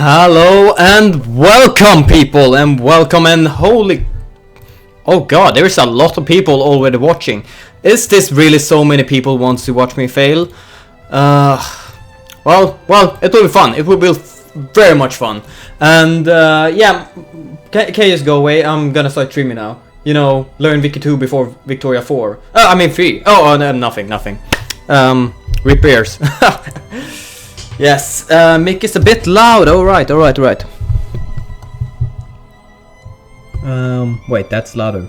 Hello and welcome people and welcome and holy... Oh god, there's a lot of people already watching. Is this really so many people wants to watch me fail? Well, it will be fun. It will be very much fun. And yeah, can you just go away? I'm gonna start streaming now. You know, learn Wiki 2 before Victoria 4. I mean 3. Oh, no, nothing. Repairs. Yes, mic is a bit loud. Alright. Wait, that's louder.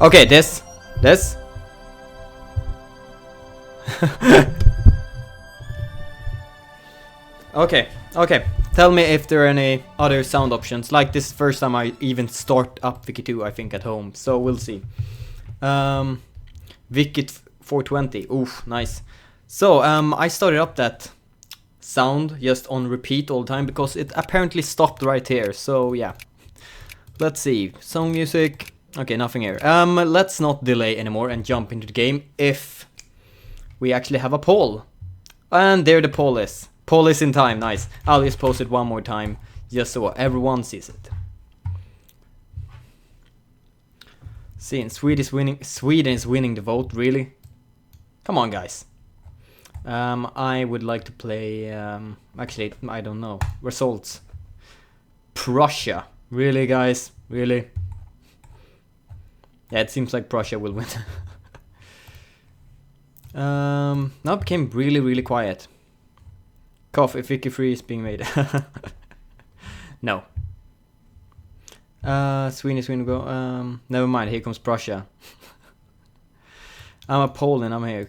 Okay, this. Okay. Tell me if there are any other sound options. Like this first time I even start up Wiki 2, I think, at home. So we'll see. Wiki 420. Oof, nice. So, I started up that sound just on repeat all the time because it apparently stopped right here. So, yeah. Let's see. Song music. Okay, nothing here. Let's not delay anymore and jump into the game if we actually have a poll. And there the poll is. Poll is in time. Nice. I'll just post it one more time just so everyone sees it. Seeing Sweden is winning the vote, really? Come on, guys. I would like to play, actually, I don't know, results. Prussia. Really, guys? Really? Yeah, it seems like Prussia will win. Now it became really quiet. Cough if Wiki 3 is being made. No. Sweden go, never mind, here comes Prussia. I'm a Poland, I'm here.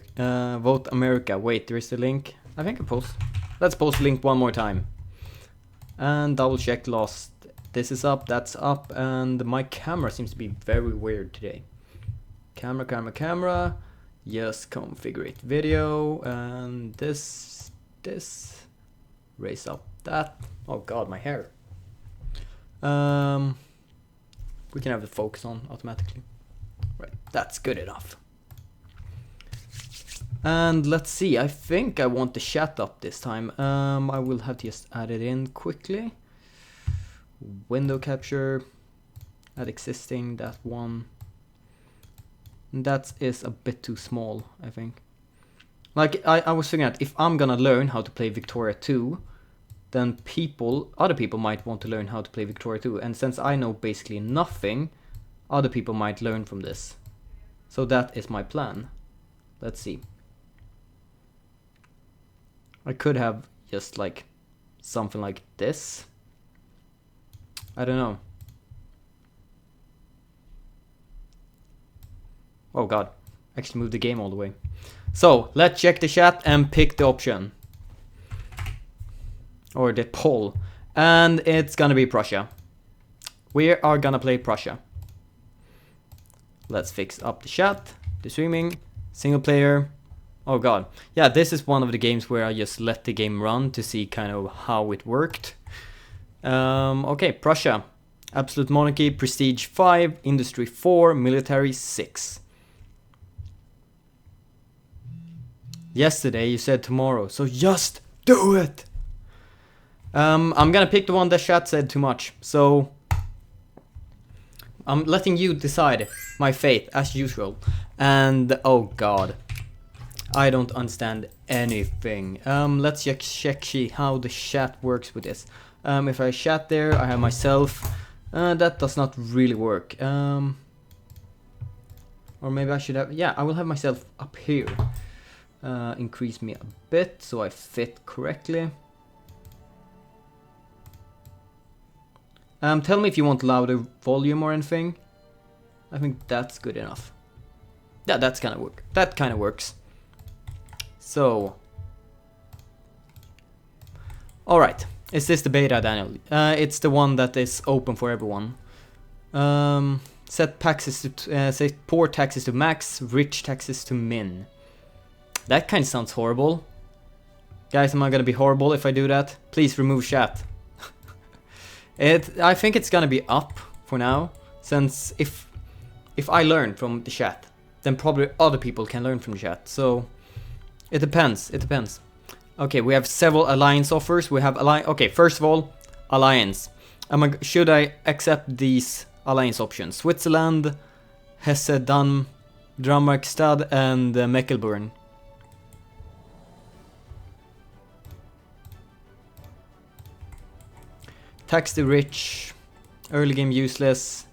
Vote America. Wait, there is the link. I think I post. Let's post the link one more time. And double check lost. This is up, that's up, and my camera seems to be very weird today. Camera. Yes, configure it. Video, and this. Raise up that. Oh god, my hair. We can have the focus on automatically. Right, that's good enough. And let's see, I think I want the chat up this time. I will have to just add it in quickly. Window capture, add existing, that one. That is a bit too small, I think. Like, I was thinking that if I'm gonna learn how to play Victoria 2, then other people might want to learn how to play Victoria 2. And since I know basically nothing, other people might learn from this. So that is my plan. Let's see. I could have just like something like this. I don't know. Oh god, actually moved the game all the way. So let's check the chat and pick the option. Or the poll. And it's gonna be Prussia. We are gonna play Prussia. Let's fix up the chat, the streaming, single player. Oh god. Yeah, this is one of the games where I just let the game run to see kind of how it worked. Okay, Prussia. Absolute monarchy, prestige 5, industry 4, military 6. Yesterday you said tomorrow, so just do it! I'm gonna pick the one that chat said too much, so... I'm letting you decide my fate, as usual. And, oh god. I don't understand anything. Let's check how the chat works with this. If I chat there, I have myself. That does not really work. Or maybe I should have... Yeah, I will have myself up here. Increase me a bit so I fit correctly. Tell me if you want louder volume or anything. I think that's good enough. Yeah, that kind of works. So, alright, is this the beta, Daniel? It's the one that is open for everyone. Set poor taxes to max, rich taxes to min. That kind of sounds horrible. Guys, am I gonna be horrible if I do that? Please remove chat. I think it's gonna be up for now, since if I learn from the chat, then probably other people can learn from the chat, so... It depends. Okay, we have several alliance offers. We have okay, first of all, alliance. Should I accept these alliance options? Switzerland, Hesse, Danmarkstad, and Mecklenburg. Tax the rich. Early game useless.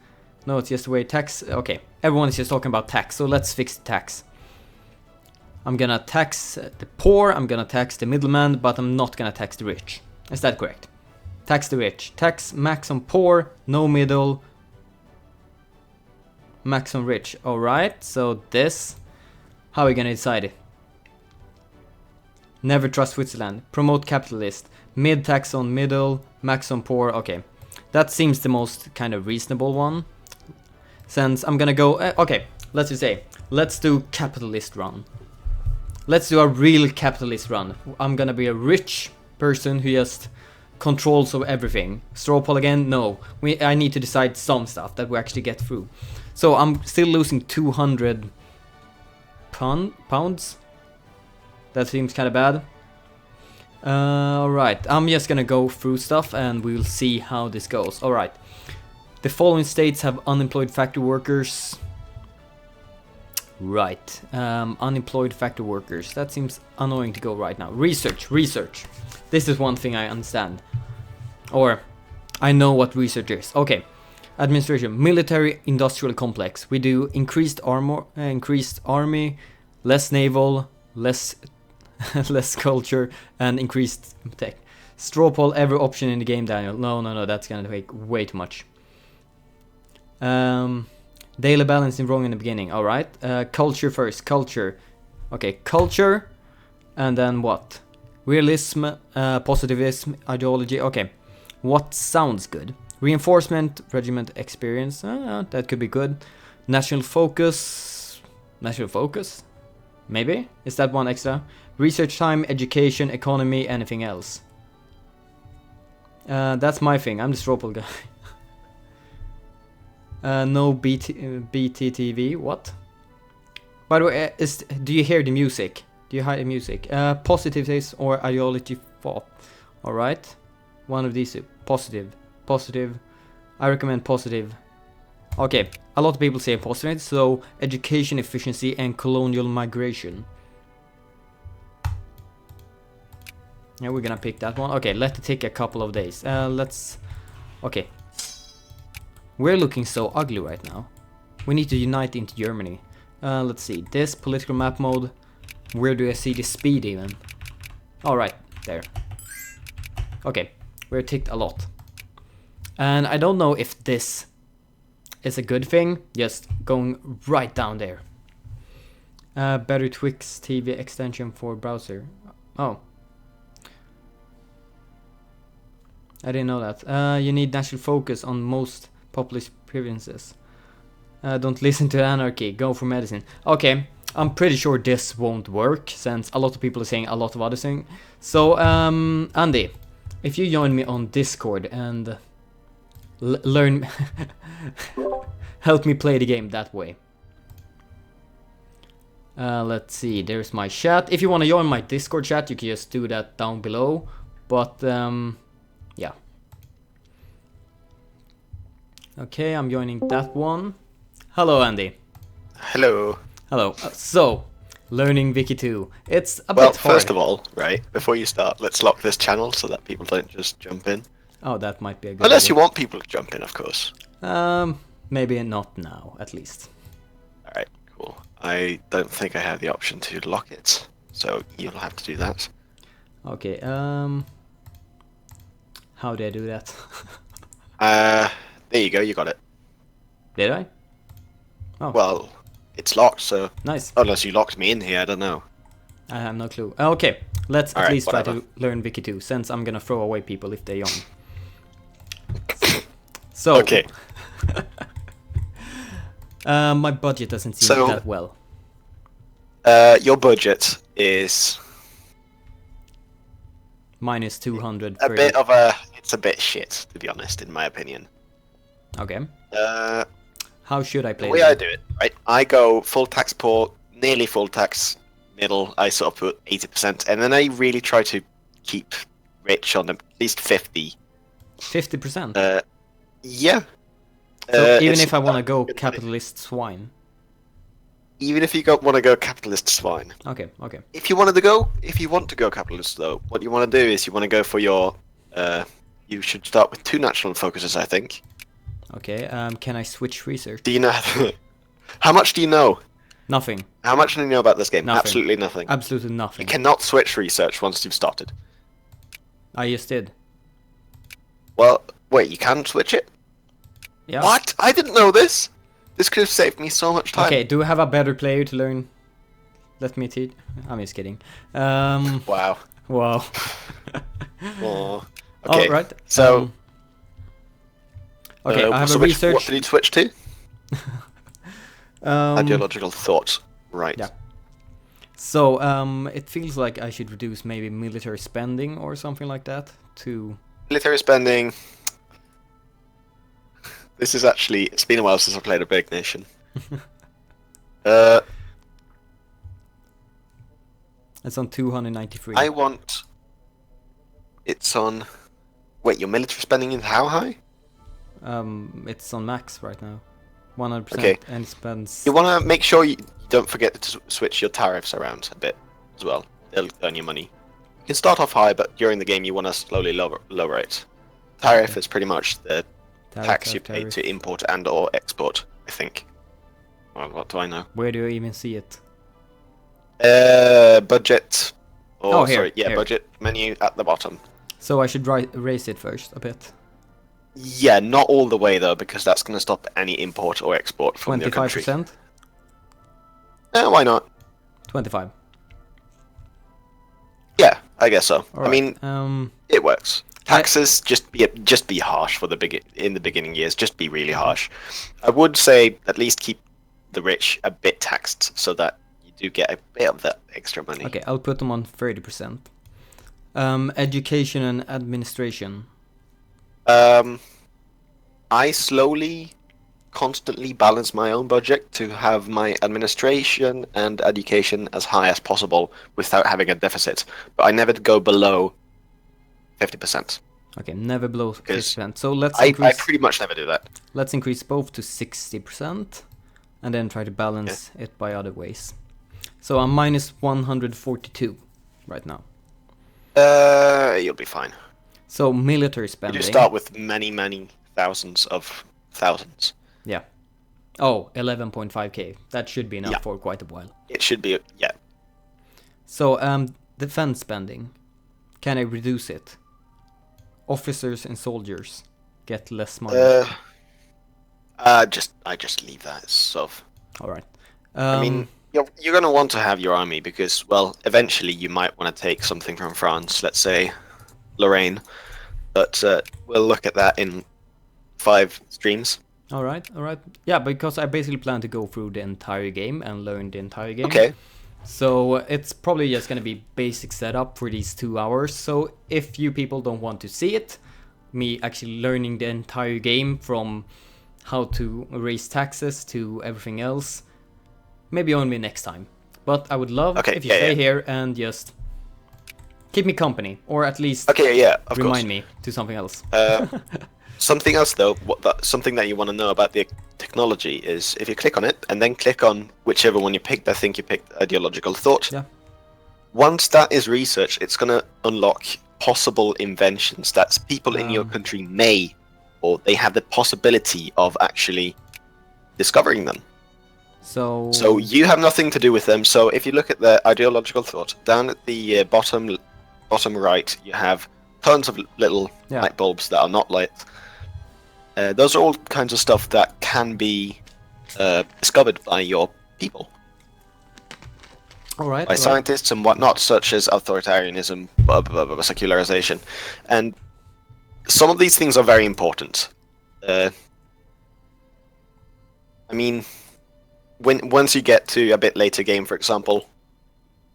No, it's just the way tax. Okay, everyone is just talking about tax, so let's fix the tax. I'm gonna tax the poor, I'm gonna tax the middleman, but I'm not gonna tax the rich. Is that correct? Tax the rich. Tax max on poor, no middle, max on rich. Alright, so this. How are we gonna decide it? Never trust Switzerland. Promote capitalist. Mid tax on middle, max on poor. Okay, that seems the most kind of reasonable one. Since I'm gonna go... okay, let's just say, let's do capitalist run. Let's do a real capitalist run. I'm gonna be a rich person who just controls of everything. Straw poll again? No. I need to decide some stuff that we actually get through. So I'm still losing 200 pounds. That seems kind of bad. Alright, I'm just gonna go through stuff and we'll see how this goes. Alright. The following states have unemployed factory workers. Right, unemployed factory workers. That seems annoying to go right now. Research. This is one thing I understand. Or, I know what research is. Okay, administration. Military industrial complex. We do increased army, less naval, less less culture, and increased tech. Straw poll every option in the game, Daniel. No, that's gonna take way too much. Daily balancing wrong in the beginning. Alright. Culture first. Culture. Okay, culture. And then what? Realism, positivism, ideology. Okay. What sounds good? Reinforcement, regiment experience. That could be good. National focus. National focus? Maybe? Is that one extra? Research time, education, economy, anything else. That's my thing. I'm the straw poll guy. No BTTV. What? By the way, do you hear the music? Do you hear the music? Positives or ideology thought. Alright. One of these. Positive. Positive. I recommend positive. Okay. A lot of people say positive. So, education efficiency and colonial migration. Yeah, we're gonna pick that one. Okay, let it take a couple of days. Okay. We're looking so ugly right now. We need to unite into Germany. Let's see. This political map mode. Where do I see the speed even? Alright, there. Okay, we're ticked a lot. And I don't know if this is a good thing. Just going right down there. Better Twix TV extension for browser. Oh. I didn't know that. You need national focus on most populist provinces. Don't listen to anarchy. Go for medicine. Okay, I'm pretty sure this won't work since a lot of people are saying a lot of other things. So, Andy, if you join me on Discord and learn, help me play the game that way. Let's see. There's my chat. If you want to join my Discord chat, you can just do that down below. But yeah. Okay, I'm joining that one. Hello, Andy. Hello. Hello. So, learning Wiki 2. It's a bit hard. Well, first of all, right, before you start, let's lock this channel so that people don't just jump in. Oh, that might be a good Unless idea. you want people to jump in, of course. Maybe not now, at least. Alright, cool. I don't think I have the option to lock it, so you'll have to do that. Okay, how do I do that? There you go, you got it. Did I? Oh. Well, it's locked, so... Nice. Unless you locked me in here, I don't know. I have no clue. Okay, let's at least whatever. try to learn Wiki 2, since I'm gonna throw away people if they join. So... Okay. My budget doesn't seem that well. Your budget is... Minus 200. A bit of a... It's a bit shit, to be honest, in my opinion. Okay. How should I play the way I do it, right? I go full tax poor, nearly full tax middle, I sort of put 80%, and then I really try to keep rich on at least 50. 50%? Yeah. So even It's if I want to not go good money. capitalist swine. Even if you want to go capitalist, it's fine. Okay, okay. If you want to go capitalist though, what you want to do is you want to go for your. You should start with 2 national focuses, I think. Okay, can I switch research? Do you know? How much do you know? Nothing. How much do you know about this game? Nothing. Absolutely nothing. Absolutely You nothing. cannot switch research once you've started. I just did. Well, wait, you can switch it? Yeah. What? I didn't know this. This could have saved me so much time. Okay, do we have a better player to learn? Let me teach. I'm just kidding. Wow. Wow. Oh. Okay. All right. So. Okay, I have so a research. What did you switch to? Ideological thought. Right. Yeah. So, it feels like I should reduce maybe military spending or something like that to... Military spending. This is actually... It's been a while since I played a big nation. It's on 293. I want... It's on... Wait, your military spending is how high? It's on max right now. 100%, Okay. and it spends... You want to make sure you don't forget to switch your tariffs around a bit as well. They'll earn you money. You can start off high, but during the game you want to slowly lower it. Tariff is pretty much the tax you pay to import and or export, I think. Well, what do I know? Where do you even see it? Budget. Oh, here, sorry, yeah, here. budget menu at the bottom. So I should raise it first a bit. Yeah, not all the way though, because that's going to stop any import or export from your country. 25%? Why not? 25. Yeah, I guess so. All I right. mean, it works. Taxes just be harsh for in the beginning years. Just be really harsh. I would say at least keep the rich a bit taxed so that you do get a bit of that extra money. Okay, I'll put them on 30%. Education and administration. I slowly, constantly balance my own budget to have my administration and education as high as possible without having a deficit. But I never go below 50%. Okay, never below 50%. So I increase. pretty much never do that. Let's increase both to 60%, and then try to balance it by other ways. So I'm minus 142 right now. You'll be fine. So military You spending. just start with many thousands of thousands. Yeah. Oh, 11.5k. That should be enough Yeah. for quite a while. It should be, yeah. So, defense spending. Can I reduce it? Officers and soldiers get less money. I just leave that as sort. All right. I mean, you're gonna want to have your army because, well, eventually you might want to take something from France. Let's say Lorraine, but we'll look at that in 5 streams. All right. Yeah, because I basically plan to go through the entire game and learn the entire game. Okay. So it's probably just gonna be basic setup for these 2 hours. So if you people don't want to see it, me actually learning the entire game from how to raise taxes to everything else, maybe only next time. But I would love if you stay here and just keep me company, or at least remind me to something else. Something else though, something that you want to know about the technology is if you click on it and then click on whichever one you picked. I think you picked ideological thought. Yeah. Once that is researched, it's going to unlock possible inventions that people in your country may, or they have the possibility of actually discovering them. So you have nothing to do with them. So if you look at the ideological thought, down at the bottom right, you have tons of little light bulbs that are not light. Those are all kinds of stuff that can be discovered by your people. By scientists and whatnot, such as authoritarianism, secularization. And some of these things are very important. I mean, once you get to a bit later game, for example,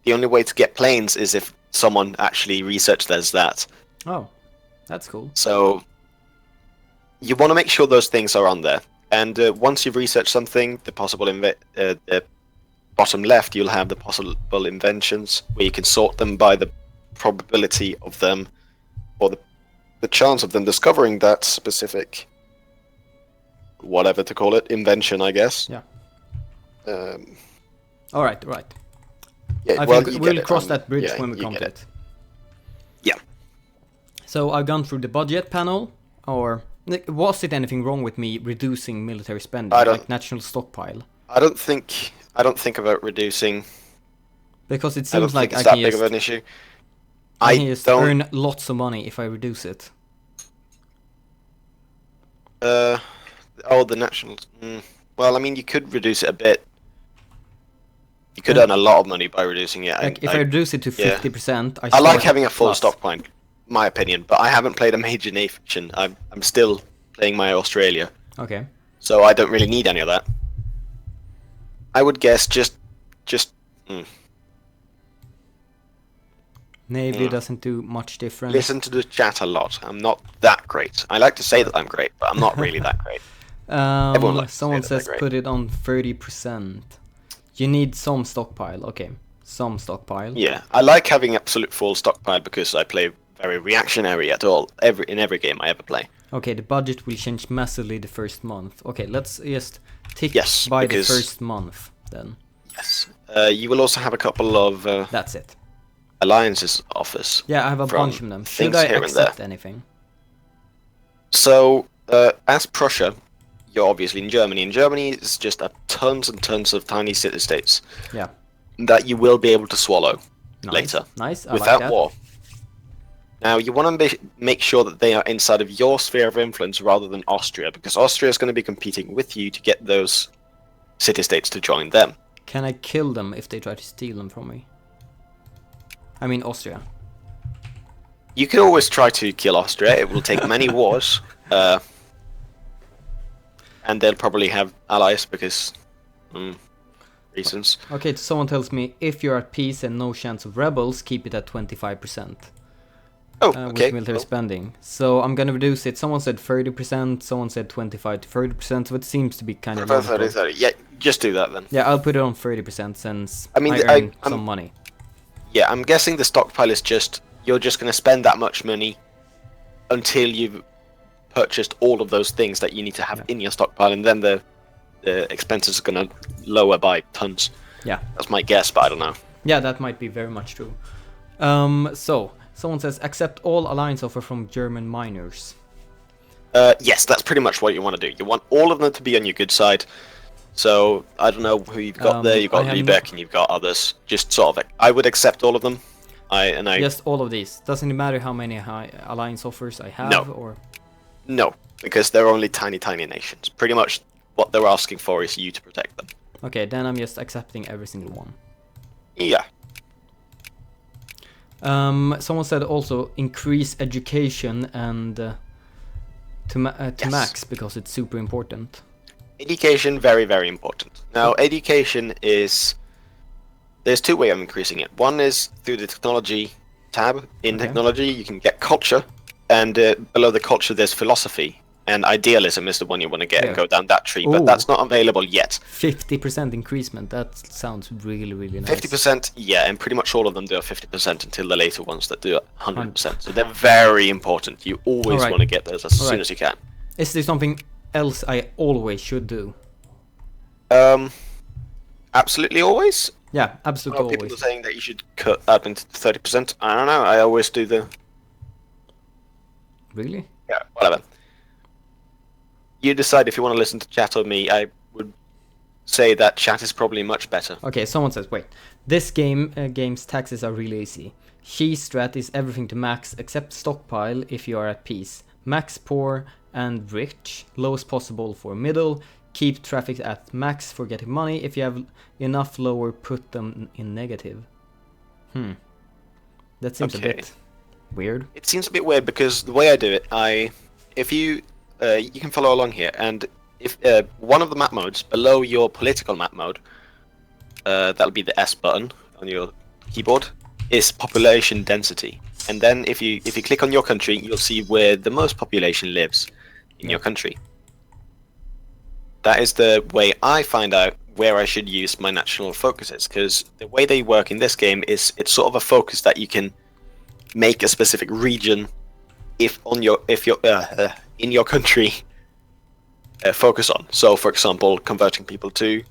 the only way to get planes is if someone actually researches that. Oh, that's cool. So you want to make sure those things are on there. And once you've researched something, the bottom left, you'll have the possible inventions, where you can sort them by the probability of them, or the chance of them discovering that specific, whatever to call it, invention, I guess. Yeah. All right. Yeah, I well, think you we'll get it. cross that bridge Yeah, when we you come get to it. it. Yeah. So I've gone through the budget panel, or was it anything wrong with me reducing military spending, like national stockpile? I don't think about reducing. Because it I don't seems like think I it's that can big just, of an issue. I can just earn lots of money if I reduce it. The national. Well, I mean, you could reduce it a bit. You could earn a lot of money by reducing it. Like if I reduce it to 50%, I like having a full plus. stockpile, my opinion. But I haven't played a major nation. I'm still playing my Australia. Okay. So I don't really need any of that. I would guess just. Navy doesn't do much difference. Listen to the chat a lot. I'm not that great. I like to say that I'm great, but I'm not really that great. Everyone likes to say Someone that they're says great. put it on 30%. You need some stockpile. Okay, some stockpile. Yeah, I like having absolute full stockpile because I play very reactionary at all. In every game I ever play. Okay, the budget will change massively the first month. Okay, let's just tick Yes, by because- the first month then. Yes. You will also have a couple of That's it. alliances offers. Yeah, I have a from bunch of them. Should things I here and accept anything? So, as Prussia, you're obviously in Germany. In Germany, it's just tons and tons of tiny city-states Yeah. that you will be able to swallow Nice. later Nice. I without like that. war. Now, you want to make sure that they are inside of your sphere of influence rather than Austria, because Austria is going to be competing with you to get those city-states to join them. Can I kill them if they try to steal them from me? I mean Austria. You can always try to kill Austria. It will take many wars. And they'll probably have allies because reasons. Okay, someone tells me if you're at peace and no chance of rebels, keep it at 25%. Oh, With okay. military spending. So I'm gonna reduce it. Someone said 30%, someone said 25 to 30%, so it seems to be kind of 30, logical. 30. Yeah, just do that then. Yeah, I'll put it on 30% since I mean, I earn I'm- some money. Yeah, I'm guessing the stockpile is you're just going to spend that much money until you've purchased all of those things that you need to have in your stockpile, and then the expenses are going to lower by tons. Yeah. That's my guess, but I don't know. Yeah, that might be very much true. So, someone says accept all alliance offer from German miners. Yes, that's pretty much what you want to do. You want all of them to be on your good side. So, I don't know who you've got there. You've got I have Lübeck and you've got others. Just sort of, I would accept all of them. Just all of these. Doesn't it matter how many alliance offers I have? No. Or No, because they're only tiny nations. Pretty much what they're asking for is you to protect them. okay, then I'm just accepting every single one. Yeah. Someone said also increase education and to Yes. max because it's super important. Education, very, very important. Now, education is... There's two ways of increasing it. One is through the technology tab. In Okay. technology, you can get culture, and below the culture, there's philosophy. And idealism is the one you want to get and Yeah. go down that tree, Ooh. but that's not available yet. 50% increasement. That sounds really, really nice. 50%, yeah, and pretty much all of them do a 50% until the later ones that do 100%. So they're very important. You always Alright. want to get those as soon Alright. as you can. Is there something else I always should do? Absolutely always. Yeah, absolutely Well, people are always. saying that you should cut admin to 30%. I don't know. I always do the... Really? Yeah, whatever. You decide if you want to listen to chat or me. I would say that chat is probably much better. Okay, someone says, wait. This game's taxes are really easy. She strat is everything to max except stockpile if you are at peace. Max poor and rich. Lowest possible for middle. Keep traffic at max for getting money. If you have enough lower, put them in negative. That seems a Okay. bit weird. It seems a bit weird because the way I do it, if you can follow along here, and if one of the map modes below your political map mode, that'll be the S button on your keyboard, is population density. And then if you click on your country, you'll see where the most population lives in your country. That is the way I find out where I should use my national focuses, because the way they work in this game is it's sort of a focus that you can make a specific region if you're in your country focus on. So, for example, converting people to,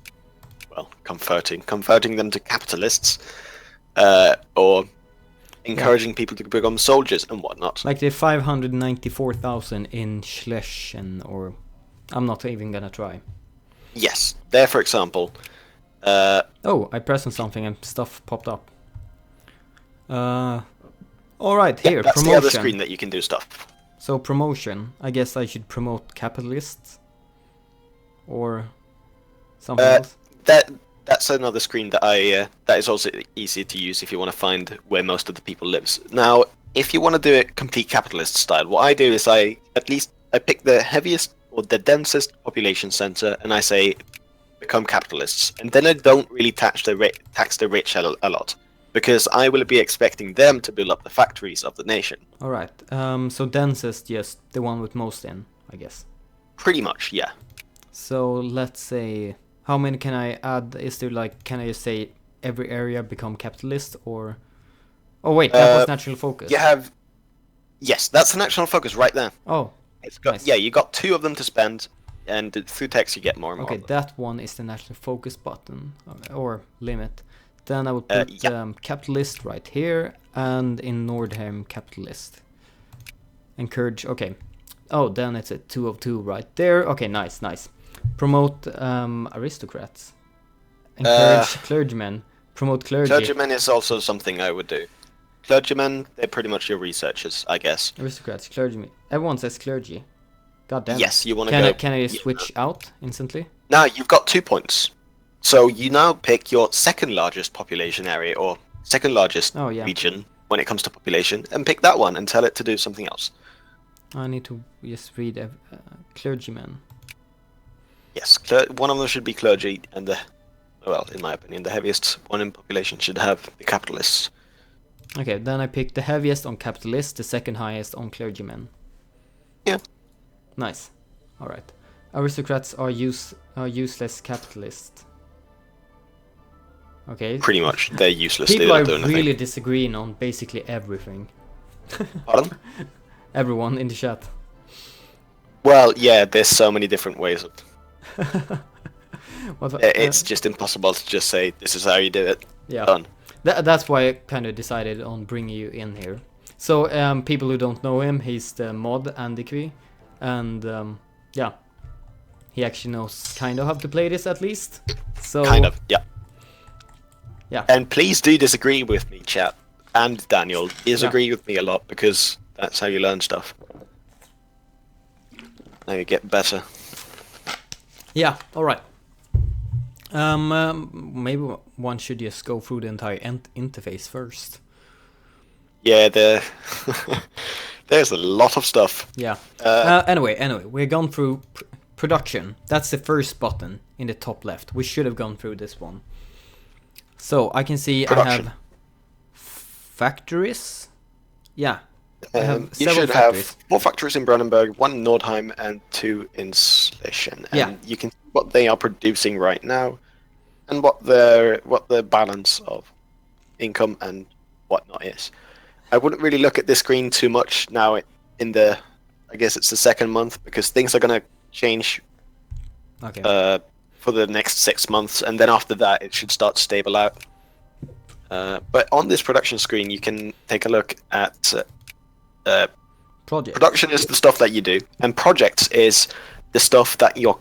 well, converting them to capitalists, or encouraging people to become soldiers and whatnot. Like the 594,000 in Schlesien, or I'm not even gonna try. Yes, there, for example. Oh, I pressed on something and stuff popped up. All right, here, that's promotion. the other screen that you can do stuff. So promotion. I guess I should promote capitalists, or something else. That's another screen that that is also easy to use if you want to find where most of the people lives. Now, if you want to do it complete capitalist style, what I do is I pick the heaviest or the densest population center, and I say become capitalists, and then I don't really tax the rich a lot, because I will be expecting them to build up the factories of the nation. All right. So densest, just the one with most in, I guess. Pretty much, yeah. So let's say, how many can I add? Is there like, can I just say every area become capitalist, or? Oh wait, that was natural focus. Yes, that's the national focus right there. Oh, nice. Yeah, you got 2 of them to spend, and through text you get more and more. Okay, that one is the national focus button, or limit. Then I will put capitalist right here, and in Nordheim capitalist. Encourage, okay. Oh, then it's a 2 of 2 right there. Okay, nice. Promote aristocrats. Encourage clergymen. Promote clergy. Clergymen is also something I would do. Clergymen, they're pretty much your researchers, I guess. Aristocrats, clergymen. Everyone says clergy. God damn. Yes, you want to go. Can I switch out instantly? Now, you've got 2 points. So you now pick your second largest population area, or second largest region when it comes to population, and pick that one and tell it to do something else. I need to just read clergyman. Yes, one of them should be clergy, and well, in my opinion, the heaviest one in population should have the capitalists. Okay, then I pick the heaviest on capitalists, the second highest on clergymen. Yeah. Nice. All right. Aristocrats are useless capitalists. Okay. Pretty much, they're useless. People they are don't do anything. really disagreeing on basically everything. Pardon? Everyone in the chat. Well, yeah, there's so many different ways of... it's just impossible to just say, this is how you do it. Yeah. Done. That's why I kind of decided on bringing you in here. So, people who don't know him, he's the mod Andiqui. And, yeah. He actually knows kind of how to play this, at least. So kind of, yeah. Yeah. And please do disagree with me, chat. And Daniel, disagree with me a lot, because that's how you learn stuff. Now you get better. Yeah, alright. Maybe one should just go through the entire interface first. Yeah, there's a lot of stuff. Yeah. Anyway, we've gone through production. That's the first button in the top left. We should have gone through this one. So I can see production. I have factories. Yeah. I have you several should factories. have 4 factories in Brandenburg, 1 in Nordheim, and 2 in Schlesien. And you can see what they are producing right now, and what the balance of income and whatnot is. I wouldn't really look at this screen too much now in the, I guess it's the second month, because things are going to change for the next 6 months, and then after that it should start to stable out. But on this production screen you can take a look at production is the stuff that you do, and projects is the stuff that your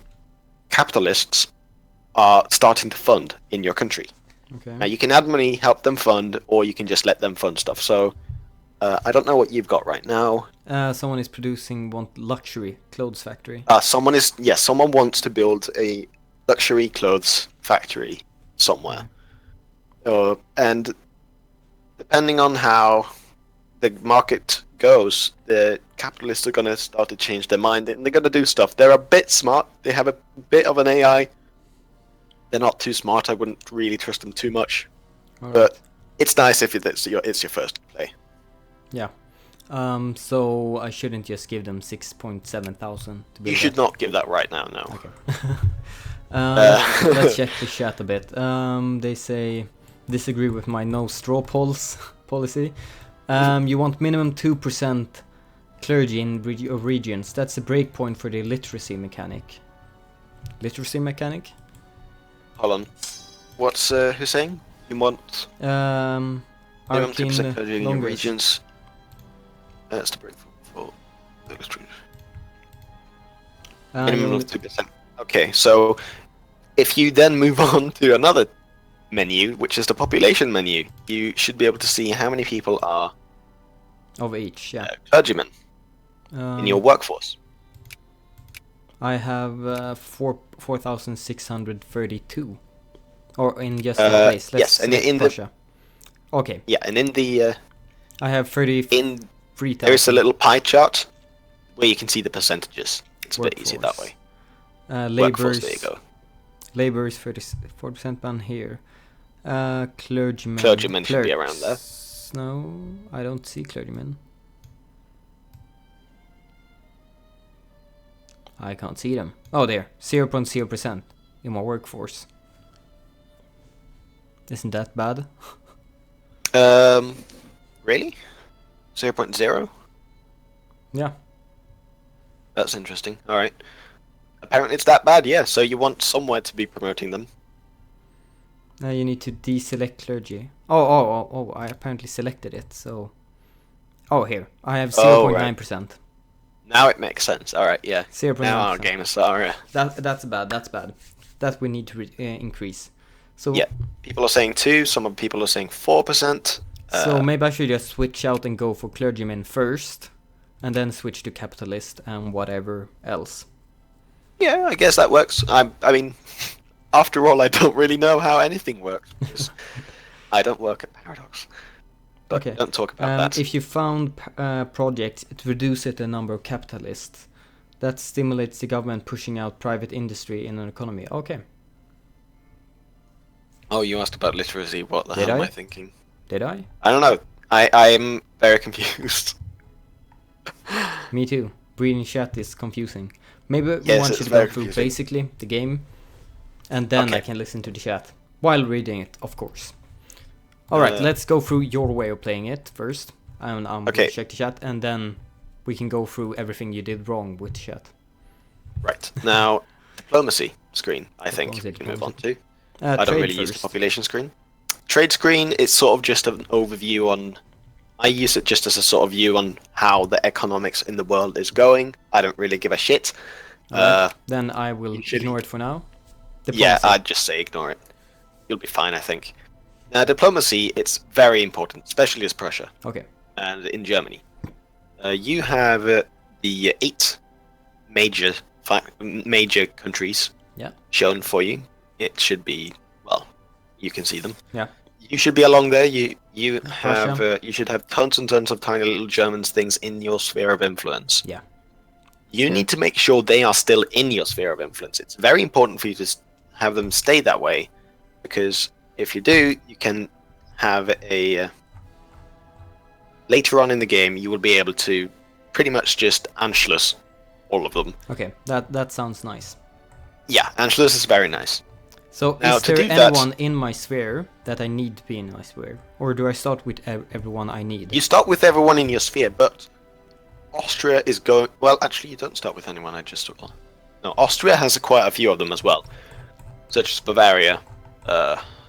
capitalists are starting to fund in your country. Okay. Now you can add money, help them fund, or you can just let them fund stuff. So I don't know what you've got right now. Someone is producing one luxury clothes factory. Someone wants to build a luxury clothes factory somewhere. And depending on how the market goes, the capitalists are going to start to change their mind, and they're going to do stuff. They're a bit smart. They have a bit of an AI. They're not too smart. I wouldn't really trust them too much. All right. But it's nice if it's your first play. Yeah. So I shouldn't just give them 6.7 thousand to build. You should not give that right now, no. Okay. Let's check the chat a bit. They say disagree with my no straw polls policy. You want minimum 2% clergy in regions. That's a breakpoint for the literacy mechanic. Literacy mechanic? Hold on. What's who's saying? You want minimum 2% clergy in your regions. That's the breakpoint for minimum of 2%. Okay, so if you then move on to another menu, which is the population menu, you should be able to see how many people are of each, clergymen in your workforce. I have 4,632, or in just one place. Yes, and in Russia. Okay. Yeah, and in the I have 33,000. There is a little pie chart where you can see the percentages. It's a bit easier that way. Laborers. There you go. Laborers 40% ban here. Clergymen. Clergymen should be around there. No, I don't see clergymen. I can't see them. Oh, there. 0.0% in my workforce. Isn't that bad? Really? 0.0? Yeah. That's interesting. Alright. Apparently it's that bad, yeah. So you want somewhere to be promoting them. Now you need to deselect clergy. Oh, I apparently selected it, so... Oh, here. I have 0.9%. Right. Now it makes sense. Alright, yeah. 0.9%. Now our game is sorry. That's bad, that's bad. That we need to increase. So yeah, people are saying 2, some people are saying 4%. So maybe I should just switch out and go for clergymen first, and then switch to capitalist and whatever else. Yeah, I guess that works. I mean, after all, I don't really know how anything works, because I don't work at Paradox. But okay. Don't talk about that. If you found projects, it reduces the number of capitalists. That stimulates the government pushing out private industry in an economy. Okay. Oh, you asked about literacy. What the hell am I thinking? Did I? I don't know. I'm very confused. Me too. Reading chat is confusing. Maybe one should go through basically the game, and then I can listen to the chat while reading it, of course. Alright, let's go through your way of playing it first. I'm going to check the chat, and then we can go through everything you did wrong with the chat. Right. Now, diplomacy screen, I think we can move on to. I don't really use the population screen. Trade screen is sort of just an overview on... I use it just as a sort of view on how the economics in the world is going. I don't really give a shit. Then I will ignore it for now. Diplomacy. Yeah, I'd just say ignore it. You'll be fine, I think. Now, diplomacy, it's very important, especially as Prussia. Okay. And in Germany. You have the 8 major countries shown for you. It should be, well, you can see them. Yeah. You should be along there. You have you should have tons and tons of tiny little German things in your sphere of influence. Yeah. You need to make sure they are still in your sphere of influence. It's very important for you to have them stay that way, because if you do, you can have a later on in the game you will be able to pretty much just Anschluss all of them. Okay, that sounds nice. Yeah, Anschluss is very nice. So now, is there anyone in my sphere that I need to be in my sphere? Or do I start with everyone I need? You start with everyone in your sphere, but Austria is going... Well, actually, you don't start with anyone, I just... No, Austria has quite a few of them as well. Such as Bavaria,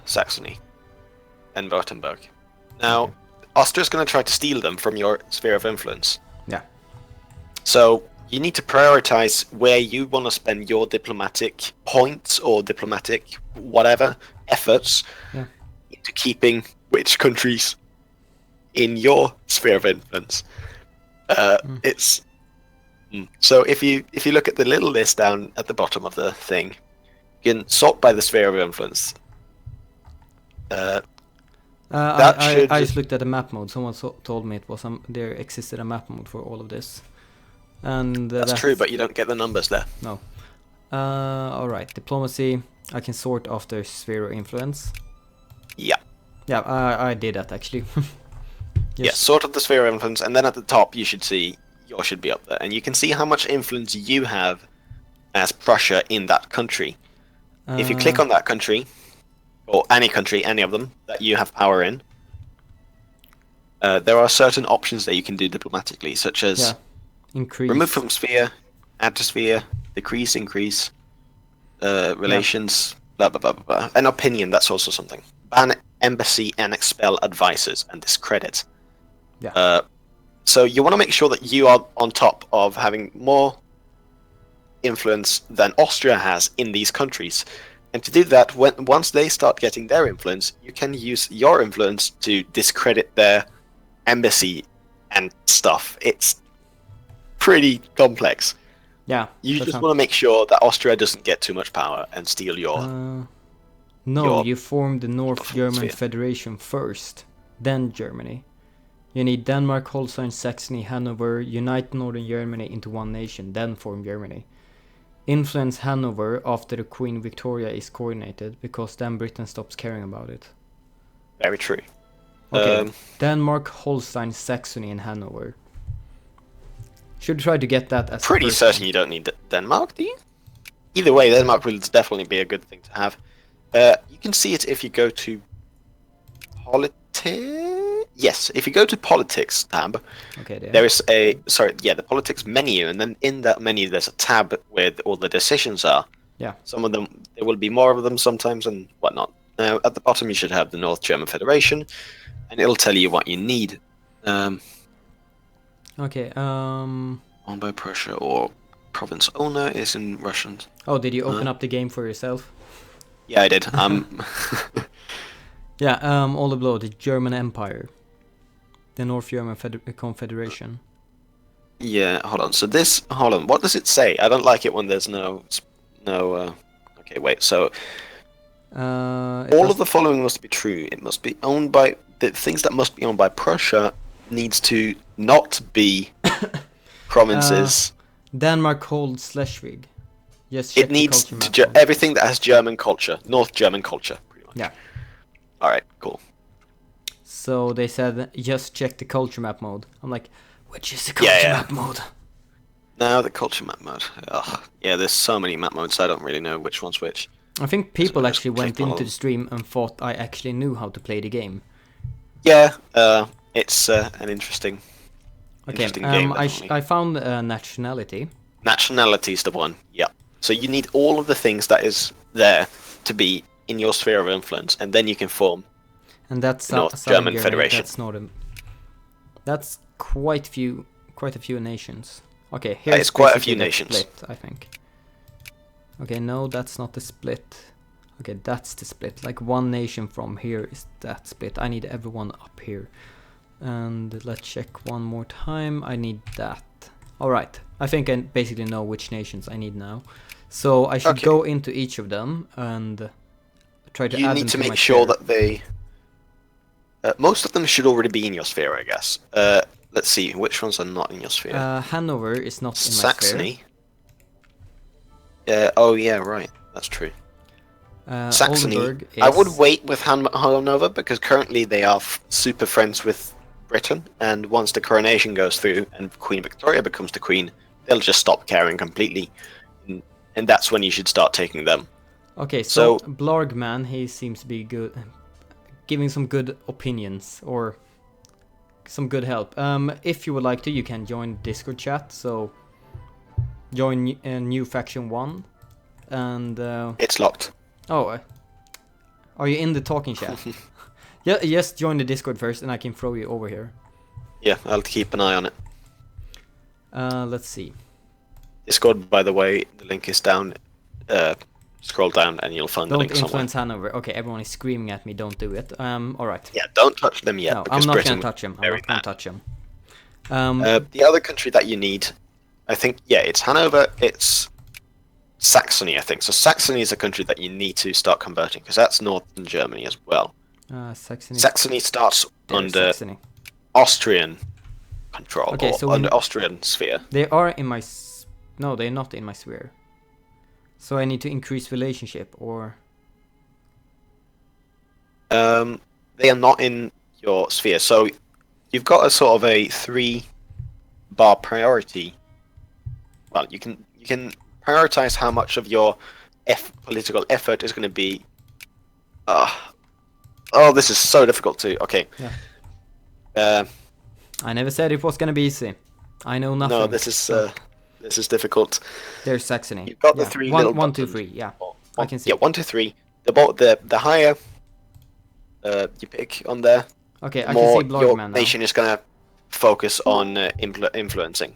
Saxony, and Württemberg. Now, Austria's going to try to steal them from your sphere of influence. Yeah. So... you need to prioritize where you want to spend your diplomatic points or diplomatic whatever efforts into keeping which countries in your sphere of influence. It's so if you look at the little list down at the bottom of the thing, you can sort by the sphere of influence. I just looked at the map mode. Someone told me it was there existed a map mode for all of this. And that's true, but you don't get the numbers there. No. Alright, diplomacy. I can sort after sphere of influence. Yeah. Yeah, I did that actually. Yes. Yeah, sort of the sphere of influence, and then at the top you should see yours should be up there, and you can see how much influence you have as Prussia in that country. if you click on that country, or any country, any of them that you have power in, there are certain options that you can do diplomatically, such as increase, remove from sphere, add to sphere, decrease, increase, relations, blah blah blah blah blah. An opinion, that's also something. Ban embassy and expel advisors and discredit. Yeah. So you want to make sure that you are on top of having more influence than Austria has in these countries. And to do that, once they start getting their influence, you can use your influence to discredit their embassy and stuff. It's pretty complex. Yeah. You just want to make sure that Austria doesn't get too much power and steal your... No, you form the North German Federation first, then Germany. You need Denmark, Holstein, Saxony, Hanover, unite Northern Germany into one nation, then form Germany. Influence Hanover after the Queen Victoria is coronated, because then Britain stops caring about it. Very true. Okay, Denmark, Holstein, Saxony, and Hanover. Should try to get that as pretty certain you don't need Denmark, do you? Either way, Denmark will definitely be a good thing to have. You can see it if you go to politics. Yes, if you go to politics tab, there is the politics menu, and then in that menu there's a tab where all the decisions are. Yeah. Some of them, there will be more of them sometimes and whatnot. Now, at the bottom you should have the North German Federation, and it'll tell you what you need. Okay. Owned by Prussia or province owner is in Russian. Oh, did you open up the game for yourself? Yeah, I did. Yeah. All below the German Empire, the North German Confederation. Yeah. Hold on. So this. Hold on. What does it say? I don't like it when there's no. Okay. Wait. So. All of the following must be true. It must be owned by the things that must be owned by Prussia needs to not be provinces. Denmark holds Schleswig. Yes. It needs to everything that has German culture, North German culture, pretty much. Yeah. All right. Cool. So they said just check the culture map mode. I'm like, which is the culture map mode? No, the culture map mode. Ugh. Yeah, there's so many map modes. I don't really know which one's which. I think people actually went into the stream and thought I actually knew how to play the game. Yeah, it's an interesting game. I found nationality. Nationality is the one, yeah. So you need all of the things that is there to be in your sphere of influence, and then you can form. And that's North German Federation. That's Northern. That's quite a few nations. Okay, here's it's quite a few nations. Split, I think. Okay, no, that's not the split. Okay, that's the split. Like one nation from here is that split. I need everyone up here. And let's check one more time. I need that. Alright, I think I basically know which nations I need now. So I should go into each of them and try to add them to my You need to make sure that they... most of them should already be in your sphere, I guess. Let's see, which ones are not in your sphere? Hanover is not in my Saxony. Oh yeah, right. That's true. Saxony. I would wait with Hanover because currently they are super friends with Britain, and once the coronation goes through and Queen Victoria becomes the queen, they'll just stop caring completely, and that's when you should start taking them. Okay, so Blarghman, he seems to be good, giving some good opinions or some good help. If you would like to, you can join Discord chat. So join new faction 1, and it's locked. Oh, are you in the talking chat? Yeah, just join the Discord first, and I can throw you over here. Yeah, I'll keep an eye on it. Let's see. Discord, by the way, the link is down. Scroll down, and you'll find the link somewhere. Don't influence Hanover. Okay, everyone is screaming at me. Don't do it. All right. Yeah, don't touch them yet. No, I'm not gonna touch them. I'm not gonna touch them. The other country that you need, I think, it's Hanover. It's Saxony, I think. So Saxony is a country that you need to start converting because that's northern Germany as well. Saxony starts under Austrian control, okay, so under Austrian sphere. They are in my... No, they're not in my sphere. So I need to increase relationship, or... They are not in your sphere. So you've got a sort of a 3-bar priority. Well, you can prioritize how much of your political effort is going to be. Oh, this is so difficult too. Okay. Yeah. I never said it was going to be easy. I know nothing. No, this is difficult. There's Saxony. You've got the three little one, two, buttons. three. Yeah, I can see. Yeah, 1, 2, 3. The higher you pick on there, okay, the I more can see your Blarghman nation is gonna focus on influencing.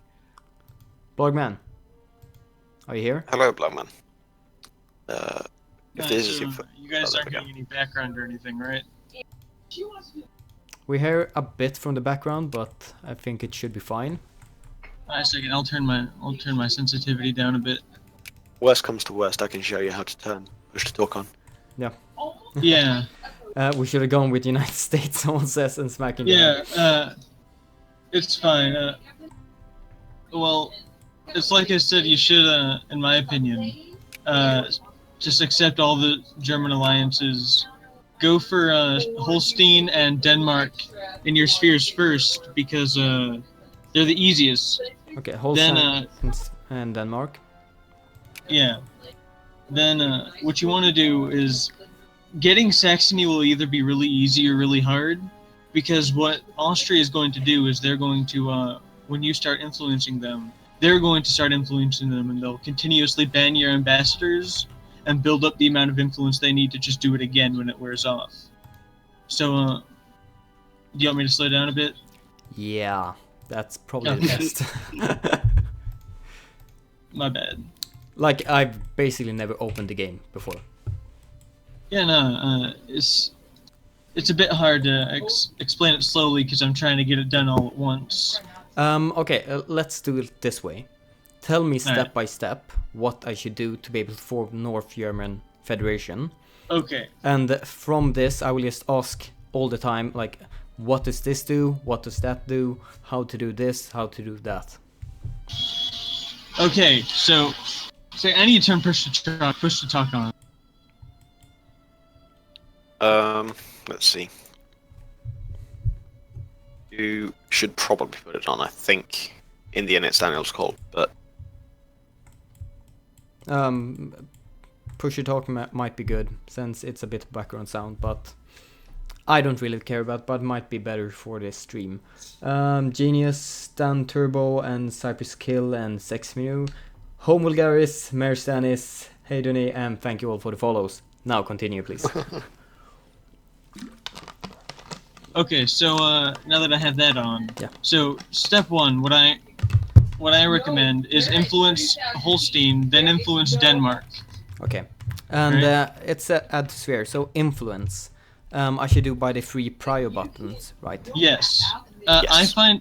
Blarghman, are you here? Hello, Blarghman. If Nice, this is so your you guys aren't getting any background or anything, right? We hear a bit from the background, but I think it should be fine. A second, I'll turn my sensitivity down a bit. worst comes to worst, I can show you how to turn push to talk on. Yeah. Yeah. We should have gone with United States, someone says, and smacking. Yeah. It's fine. Well, it's like I said, you should, in my opinion, just accept all the German alliances. Go for Holstein and Denmark in your spheres first, because they're the easiest. Okay, Holstein and Denmark. Yeah. Then what you want to do is getting Saxony will either be really easy or really hard, because what Austria is going to do is they're going to, when you start influencing them, they're going to start influencing them, and they'll continuously ban your ambassadors and build up the amount of influence they need to just do it again when it wears off. So, do you want me to slow down a bit? Yeah, that's probably the best. My bad. Like, I've basically never opened the game before. Yeah, no, it's a bit hard to explain it slowly because I'm trying to get it done all at once. Okay, let's do it this way. Tell me step Alright. by step what I should do to be able to form North German Federation. Okay. And from this, I will just ask all the time, like, what does this do? What does that do? How to do this? How to do that? Okay, so I need to turn push to talk on. Let's see. You should probably put it on, I think. In the end, it's Daniel's call, but Push to talk might be good, since it's a bit of background sound, but I don't really care about, but might be better for this stream. Genius, Stan Turbo, and Cypress Kill, and Sexmew, Home Vulgaris, Mer Stanis, Heydony, and thank you all for the follows. Now continue, please. Okay, so now that I have that on, Yeah. So step one, what I recommend is influence Holstein, then influence Denmark. Okay, and it's add to sphere, so influence. I should do by the 3 prior buttons, right? Yes. Yes. I find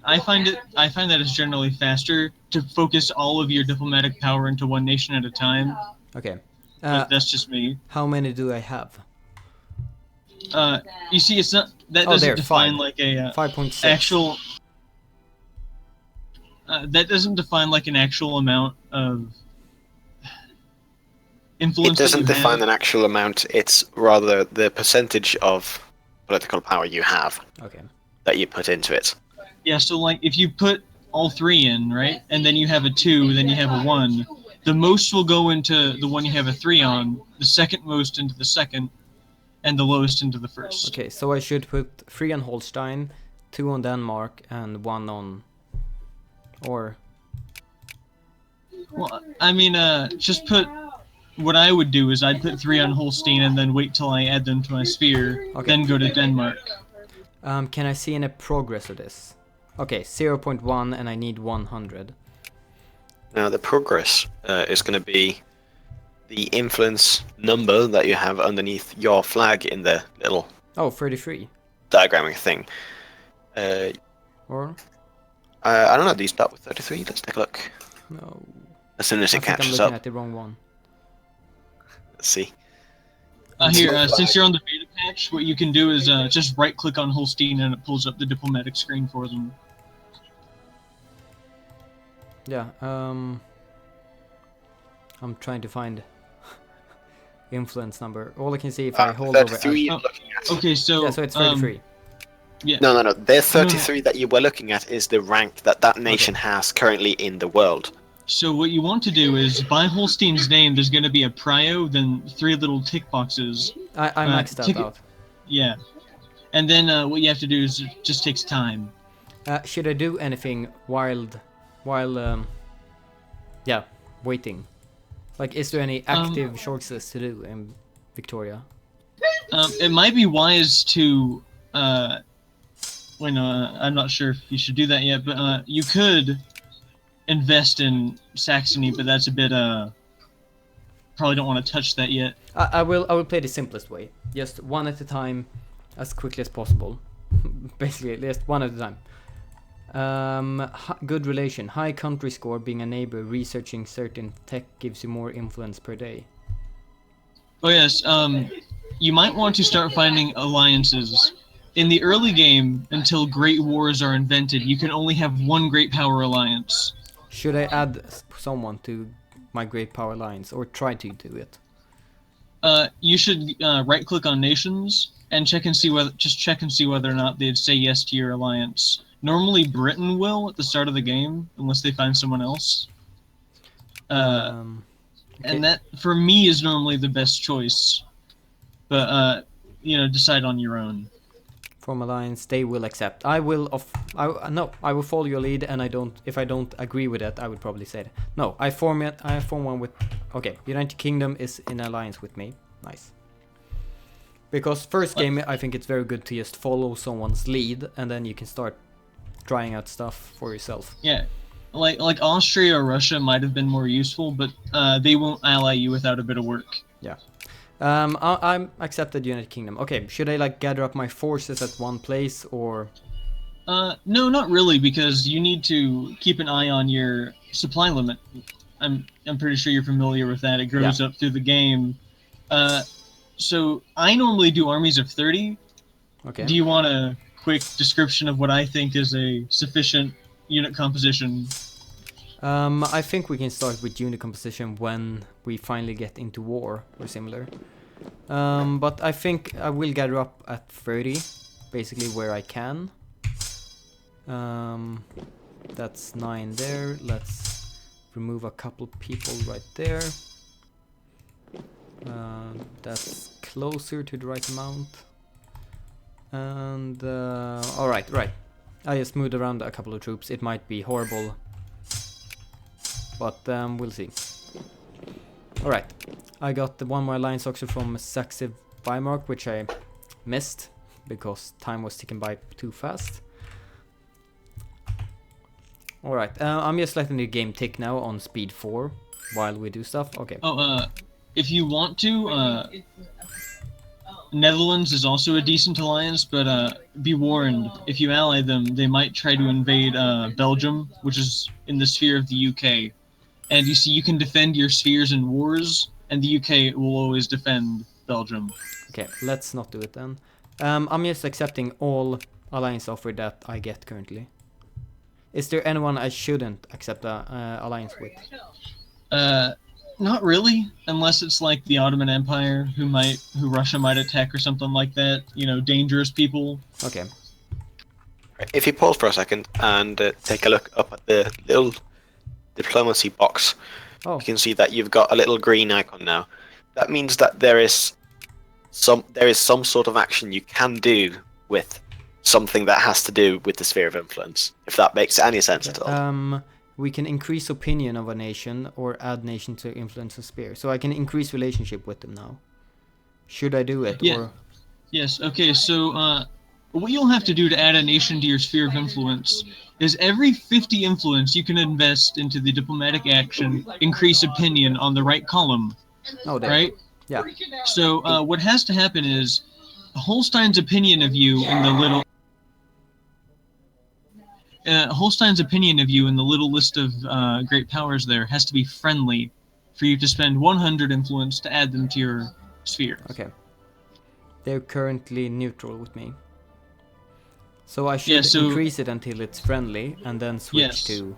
that it's generally faster to focus all of your diplomatic power into one nation at a time. Okay. That's just me. How many do I have? You see, it's not that Oh, doesn't there, define 5. like a 5.6. actual. That doesn't define like an actual amount of influence. it doesn't that you define have. an actual amount. It's rather the percentage of political power you have Okay. that you put into it. Yeah, so like if you put all 3 in, right, and then you have a 2, then you have a 1, the most will go into the one you have a 3 on, the second most into the second, and the lowest into the first. Okay, so I should put 3 on Holstein, 2 on Denmark, and 1 on... Or... Well, I mean, just put... What I would do is I'd put 3 on Holstein and then wait till I add them to my sphere, Okay. then go to Denmark. can I see any progress of this? Okay, 0.1 and I need 100. Now, the progress is going to be the influence number that you have underneath your flag in the little Oh, 33. diagramming thing. Or... I don't know, do you start with 33? Let's take a look. No. As soon as I it think I'm catches looking up, at the wrong one. let's see. Here, since you're on the beta patch, what you can do is just right-click on Holstein and it pulls up the diplomatic screen for them. Yeah, I'm trying to find influence number. All I can see if I hold over... 33 you're looking at. Okay, so... Yeah, so it's 33. Yeah. No, the 33 that you were looking at is the rank that nation has currently in the world. So what you want to do is, by Holstein's name, there's going to be a prio, then 3 little tick boxes. I maxed that out. Yeah. And then what you have to do is, it just takes time. Should I do anything while waiting? Like, is there any active choices to do in Victoria? It might be wise to, I'm not sure if you should do that yet, but you could invest in Saxony, but that's a bit, probably don't want to touch that yet. I will play the simplest way. Just one at a time, as quickly as possible. Basically, just one at a time. Good relation. High country score. Being a neighbor, researching certain tech gives you more influence per day. Oh yes, you might want to start finding alliances. In the early game, until great wars are invented, you can only have one great power alliance. Should I add someone to my great power alliance, or try to do it? You should right-click on nations and check and see whether or not they'd say yes to your alliance. Normally, Britain will at the start of the game, unless they find someone else. Okay. And that, for me, is normally the best choice. But decide on your own. From alliance, they will accept. I will follow your lead, and if I don't agree with that, I would probably say that. No, I form one with. Okay, United Kingdom is in alliance with me. Nice. Because first game, I think it's very good to just follow someone's lead, and then you can start trying out stuff for yourself. Yeah, like Austria or Russia might have been more useful, but they won't ally you without a bit of work. Yeah. I'm accepted United Kingdom. Okay, should I gather up my forces at one place, or? No, not really, because you need to keep an eye on your supply limit. I'm pretty sure you're familiar with that. It grows up through the game. So I normally do armies of 30. Okay. Do you want a quick description of what I think is a sufficient unit composition? I think we can start with unit composition when we finally get into war or similar. But I think I will gather up at 30, basically where I can. That's 9 there. Let's remove a couple people right there. That's closer to the right amount. And alright, right. I just moved around a couple of troops. It might be horrible, but we'll see. Alright, I got the one more alliance officer from Saxe Weimar, which I missed because time was ticking by too fast. Alright, I'm just letting the game tick now on speed 4 while we do stuff. Okay. Oh, if you want to, Netherlands is also a decent alliance, but be warned, if you ally them, they might try to invade Belgium, which is in the sphere of the UK. And you see, you can defend your spheres in wars, and the UK will always defend Belgium. Okay, let's not do it then. I'm just accepting all alliance offer that I get currently. Is there anyone I shouldn't accept an alliance with? Not really, unless it's like the Ottoman Empire, who Russia might attack or something like that. You know, dangerous people. Okay. If you pause for a second and take a look up at the little diplomacy box, you can see that you've got a little green icon now. That means that there is some sort of action you can do with something that has to do with the sphere of influence. If that makes any sense at all. We can increase opinion of a nation or add nation to influence a sphere. So I can increase relationship with them now. Should I do it? Yeah. Or? Yes. Okay. So what you'll have to do to add a nation to your sphere of influence is every 50 influence you can invest into the diplomatic action, increase opinion on the right column. Oh, there. Right? Yeah. So what has to happen is Holstein's opinion of you in the little list of great powers there has to be friendly for you to spend 100 influence to add them to your sphere. Okay. They're currently neutral with me. So I should increase it until it's friendly and then switch to...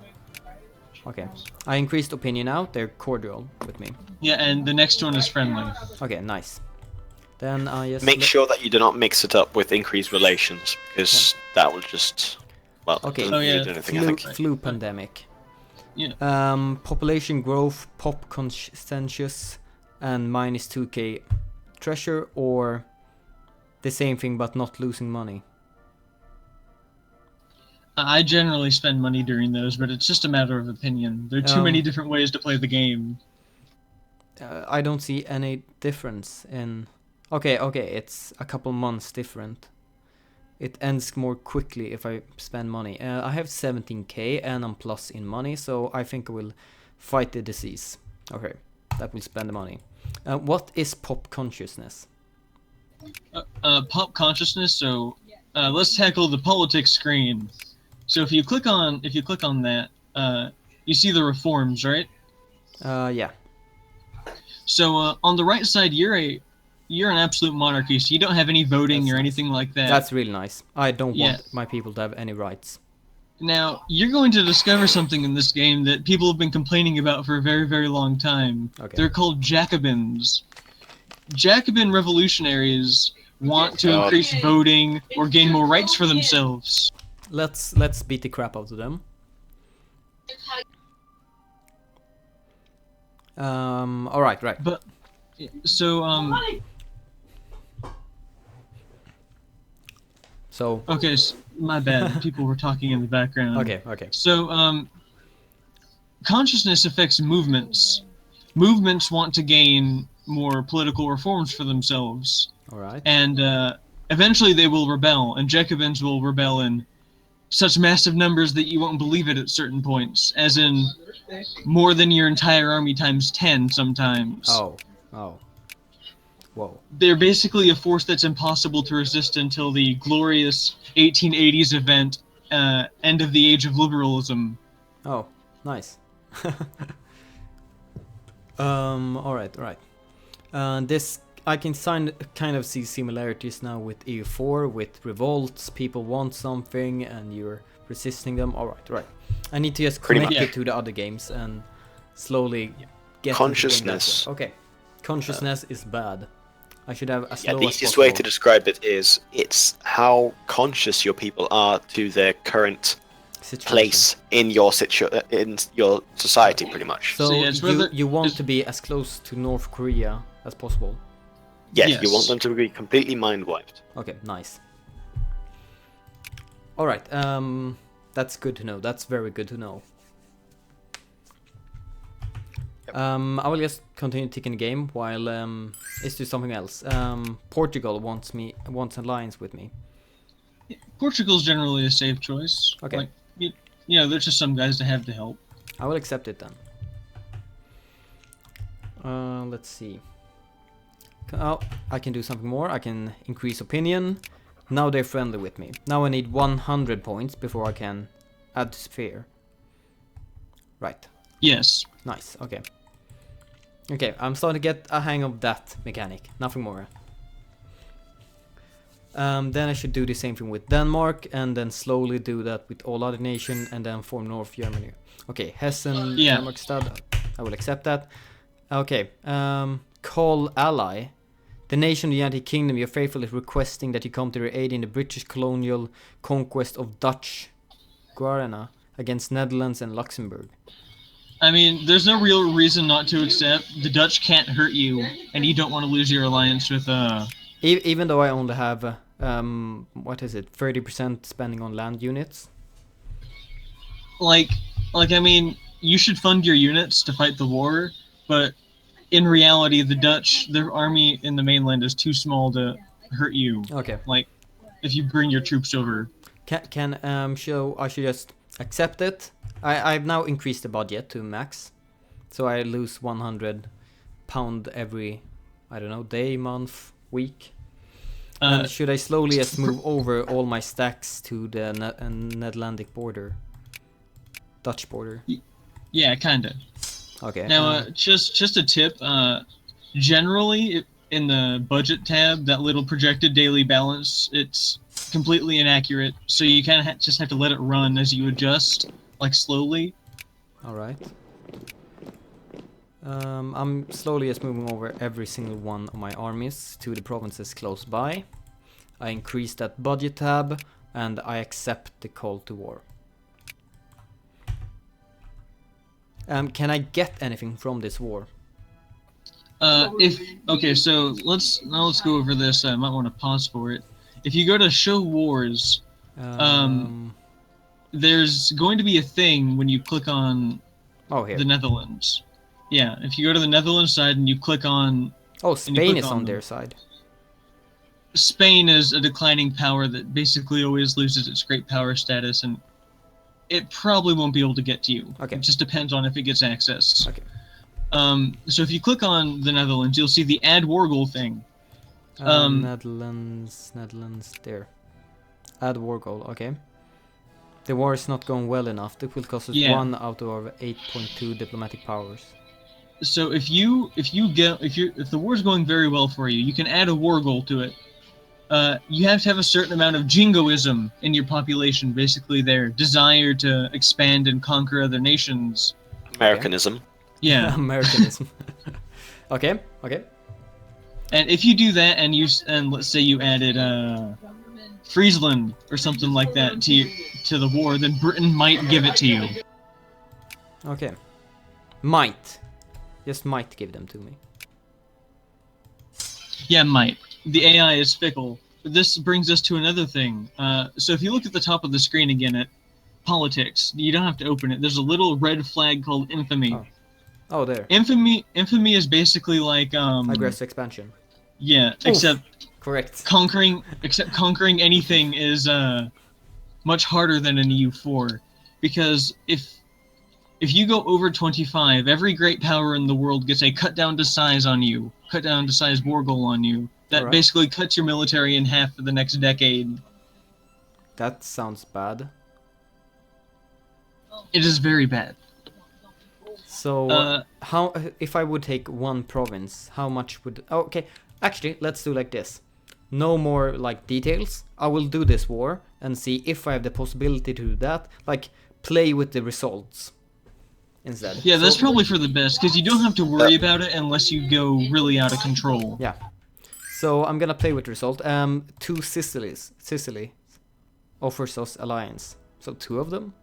Okay. I increased opinion out. They're cordial with me. Yeah, and the next one is friendly. Okay, nice. Then I just... Make sure that you do not mix it up with increased relations, because that will just... Well, okay. doesn't really do anything, I think. Flu pandemic. Population growth, pop consensus, and minus 2k treasure, or the same thing but not losing money. I generally spend money during those, but it's just a matter of opinion. There are too many different ways to play the game. I don't see any difference in... Okay, it's a couple months different. It ends more quickly if I spend money. I have 17k and I'm plus in money, so I think I will fight the disease. Okay, that will spend the money. What is pop consciousness? Pop consciousness. So let's tackle the politics screen. So if you click on that, you see the reforms, right? Yeah. So on the right side, you're an absolute monarchy, so you don't have any voting That's or nice. anything like that. That's really nice. I don't Yeah. want my people to have any rights. Now, you're going to discover something in this game that people have been complaining about for a very, very long time. Okay. They're called Jacobins. Jacobin revolutionaries want to increase voting or gain more rights for themselves. Let's beat the crap out of them. All right. But so So okay, my bad. People were talking in the background. okay. So consciousness affects movements. Movements want to gain more political reforms for themselves. All right. And eventually they will rebel, and Jacobins will rebel in such massive numbers that you won't believe it at certain points, as in more than your entire army times 10 sometimes. Oh. Whoa. They're basically a force that's impossible to resist until the glorious 1880s event, end of the age of liberalism. Oh, nice. All right. This I can kind of see similarities now with EU4, with revolts. People want something and you're resisting them. All right. I need to just connect it to the other games and slowly get consciousness. Okay, consciousness is bad. I should have as low the as easiest way to possible. describe it is it's how conscious your people are to their current Situation. place in your in your society, pretty much. So yeah, it's whether- you want to be as close to North Korea as possible. Yes, you want them to be completely mind wiped. Okay, nice. All right, that's good to know. That's very good to know. I will just continue taking the game while let's do something else. Portugal wants an alliance with me. Portugal's generally a safe choice. Okay. Like, you know, there's just some guys to have to help. I will accept it then. Let's see. Oh, I can do something more. I can increase opinion. Now they're friendly with me. Now I need 100 points before I can add sphere. Right. Yes. Nice. Okay. Okay, I'm starting to get a hang of that mechanic. Nothing more. Then I should do the same thing with Denmark, and then slowly do that with all other nations, and then form North Germany. Okay, Hessen, Yeah. Denmarkstad. I will accept that. Okay. Call ally. The nation of the United Kingdom, your faithful is requesting that you come to their aid in the British colonial conquest of Dutch Guiana against Netherlands and Luxembourg. I mean, there's no real reason not to accept. The Dutch can't hurt you, and you don't want to lose your alliance with Even though I only have, what is it, 30% spending on land units? like I mean, you should fund your units to fight the war, but in reality, the Dutch, their army in the mainland is too small to hurt you. Okay. Like, if you bring your troops over. I should just accept it. I've now increased the budget to max, so I lose £100 every, I don't know, day, month, week. And should I slowly just move over all my stacks to the Netherlandic border, Dutch border? Yeah, kinda. Okay. Now, just a tip. Generally, in the budget tab, that little projected daily balance, it's completely inaccurate. So you kind of just have to let it run as you adjust, like slowly. All right. I'm slowly just moving over every single one of my armies to the provinces close by. I increase that budget tab, and I accept the call to war. Can I get anything from this war? So let's go over this. I might want to pause for it. If you go to show wars, there's going to be a thing when you click on Here. the Netherlands. Yeah, if you go to the Netherlands side and you click on... Spain is on their side. Spain is a declining power that basically always loses its great power status, and it probably won't be able to get to you. Okay. It just depends on if it gets access. Okay. So if you click on the Netherlands, you'll see the add war goal thing. Netherlands, there. Add war goal, okay. The war is not going well enough. It will cost us 1 out of 8.2 diplomatic powers. So if the war's going very well for you, you can add a war goal to it. You have to have a certain amount of jingoism in your population, basically their desire to expand and conquer other nations. Americanism. Yeah. Americanism. Okay. And if you do that, and let's say you added Friesland or something like that to the war, then Britain might give it to you. Okay. Might. Just might give them to me. Yeah, might. The AI is fickle. This brings us to another thing. So if you look at the top of the screen again at politics, you don't have to open it. There's a little red flag called infamy. Oh, there. Infamy is basically like aggressive expansion. Yeah, except correct. Conquering anything is much harder than an EU4, because if you go over 25, every great power in the world gets a cut down to size war goal on you. That basically cuts your military in half for the next decade. That sounds bad. It is very bad. So, how if I would take one province, how much would... Oh, okay, actually, let's do like this. No more, like, details. I will do this war and see if I have the possibility to do that. Like, play with the results instead. Yeah, that's probably for the best, because you don't have to worry about it unless you go really out of control. Yeah. So, I'm gonna play with the result. 2 Sicily offers us alliance. So, 2 of them?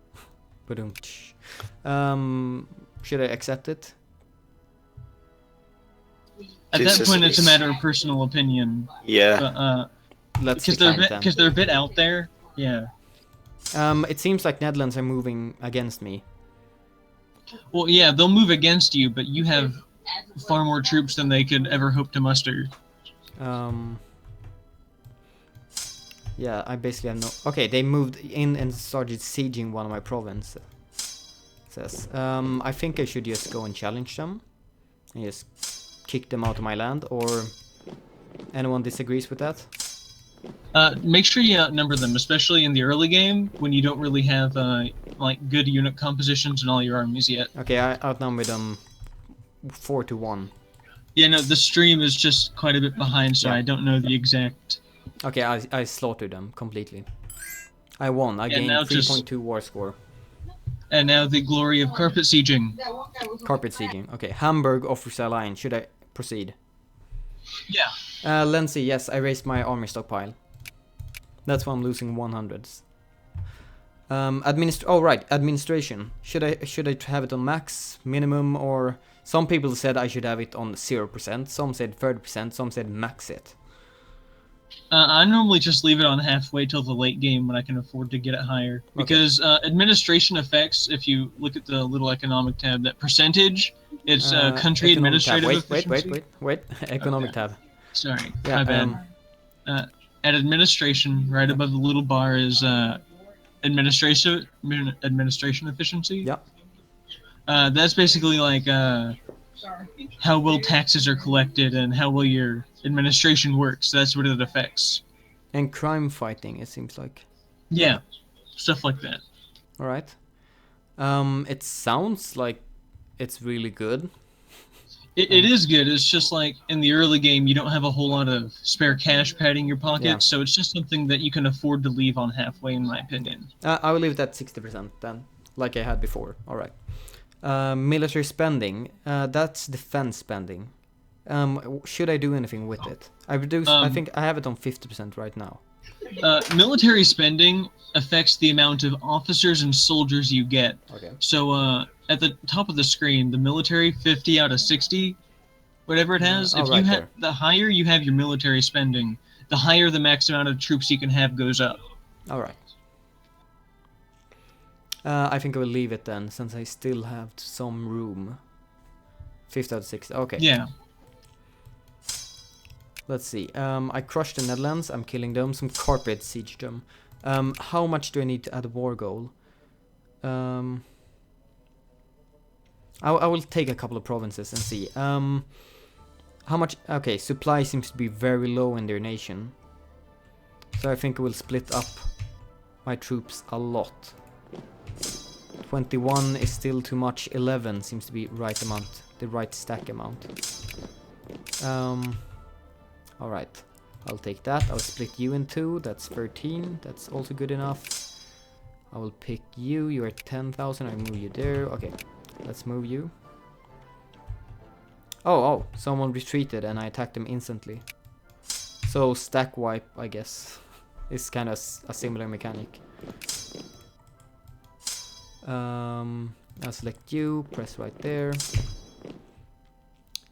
Should I accept it? At that point, it's a matter of personal opinion. Yeah. Let's because they're a bit out there. Yeah. It seems like Netherlands are moving against me. Well, yeah, they'll move against you, but you have far more troops than they could ever hope to muster. Yeah, I basically have no... Okay, they moved in and started sieging one of my provinces. I think I should just go and challenge them. And just kick them out of my land, or... Anyone disagrees with that? Make sure you outnumber them, especially in the early game, when you don't really have, like, good unit compositions in all your armies yet. Okay, I outnumbered them 4-1. Yeah, no, the stream is just quite a bit behind, so I don't know the exact... Okay, I slaughtered them completely. I won. I gained 3.2 war score. And now the glory of carpet sieging. Carpet sieging. Okay, Hamburg offers alliance. Should I proceed? Yeah. Let's see. Yes, I raised my army stockpile. That's why I'm losing 100s. Administration. Should I have it on max, minimum, or... Some people said I should have it on 0%. Some said 30%. Some said max it. I normally just leave it on halfway till the late game when I can afford to get it higher. Because administration effects, if you look at the little economic tab, that percentage, it's country administrative efficiency. Wait. Economic tab. Sorry, my bad. At administration, right above the little bar is administration efficiency. Yeah. That's basically like how well taxes are collected and how well your administration works. That's what it affects. And crime fighting, it seems like. Yeah, stuff like that. All right. It sounds like it's really good. It is good. It's just like in the early game, you don't have a whole lot of spare cash padding your pockets, so it's just something that you can afford to leave on halfway, in my opinion. I will leave that 60% then, like I had before. All right. Military spending. That's defense spending. Should I do anything with it? I think I have it on 50% right now. Military spending affects the amount of officers and soldiers you get. Okay. So at the top of the screen, the military 50 out of 60, whatever it has, if right you there. the higher you have your military spending, the higher the max amount of troops you can have goes up. All right. I think I will leave it then, since I still have some room. 50 out of 60. Okay. Yeah. Let's see. I crushed the Netherlands. I'm killing them. Some carpet siege them. How much do I need to add a war goal? I will take a couple of provinces and see. How much? Okay, supply seems to be very low in their nation. So I think I will split up my troops a lot. 21 is still too much. 11 seems to be right amount, the right stack amount. Alright, I'll take that. I'll split you in two. That's 13. That's also good enough. I will pick you. You're at 10,000. I move you there. Okay, let's move you. Oh, someone retreated and I attacked them instantly. So stack wipe, I guess, is kind of a similar mechanic. I'll select you, press right there.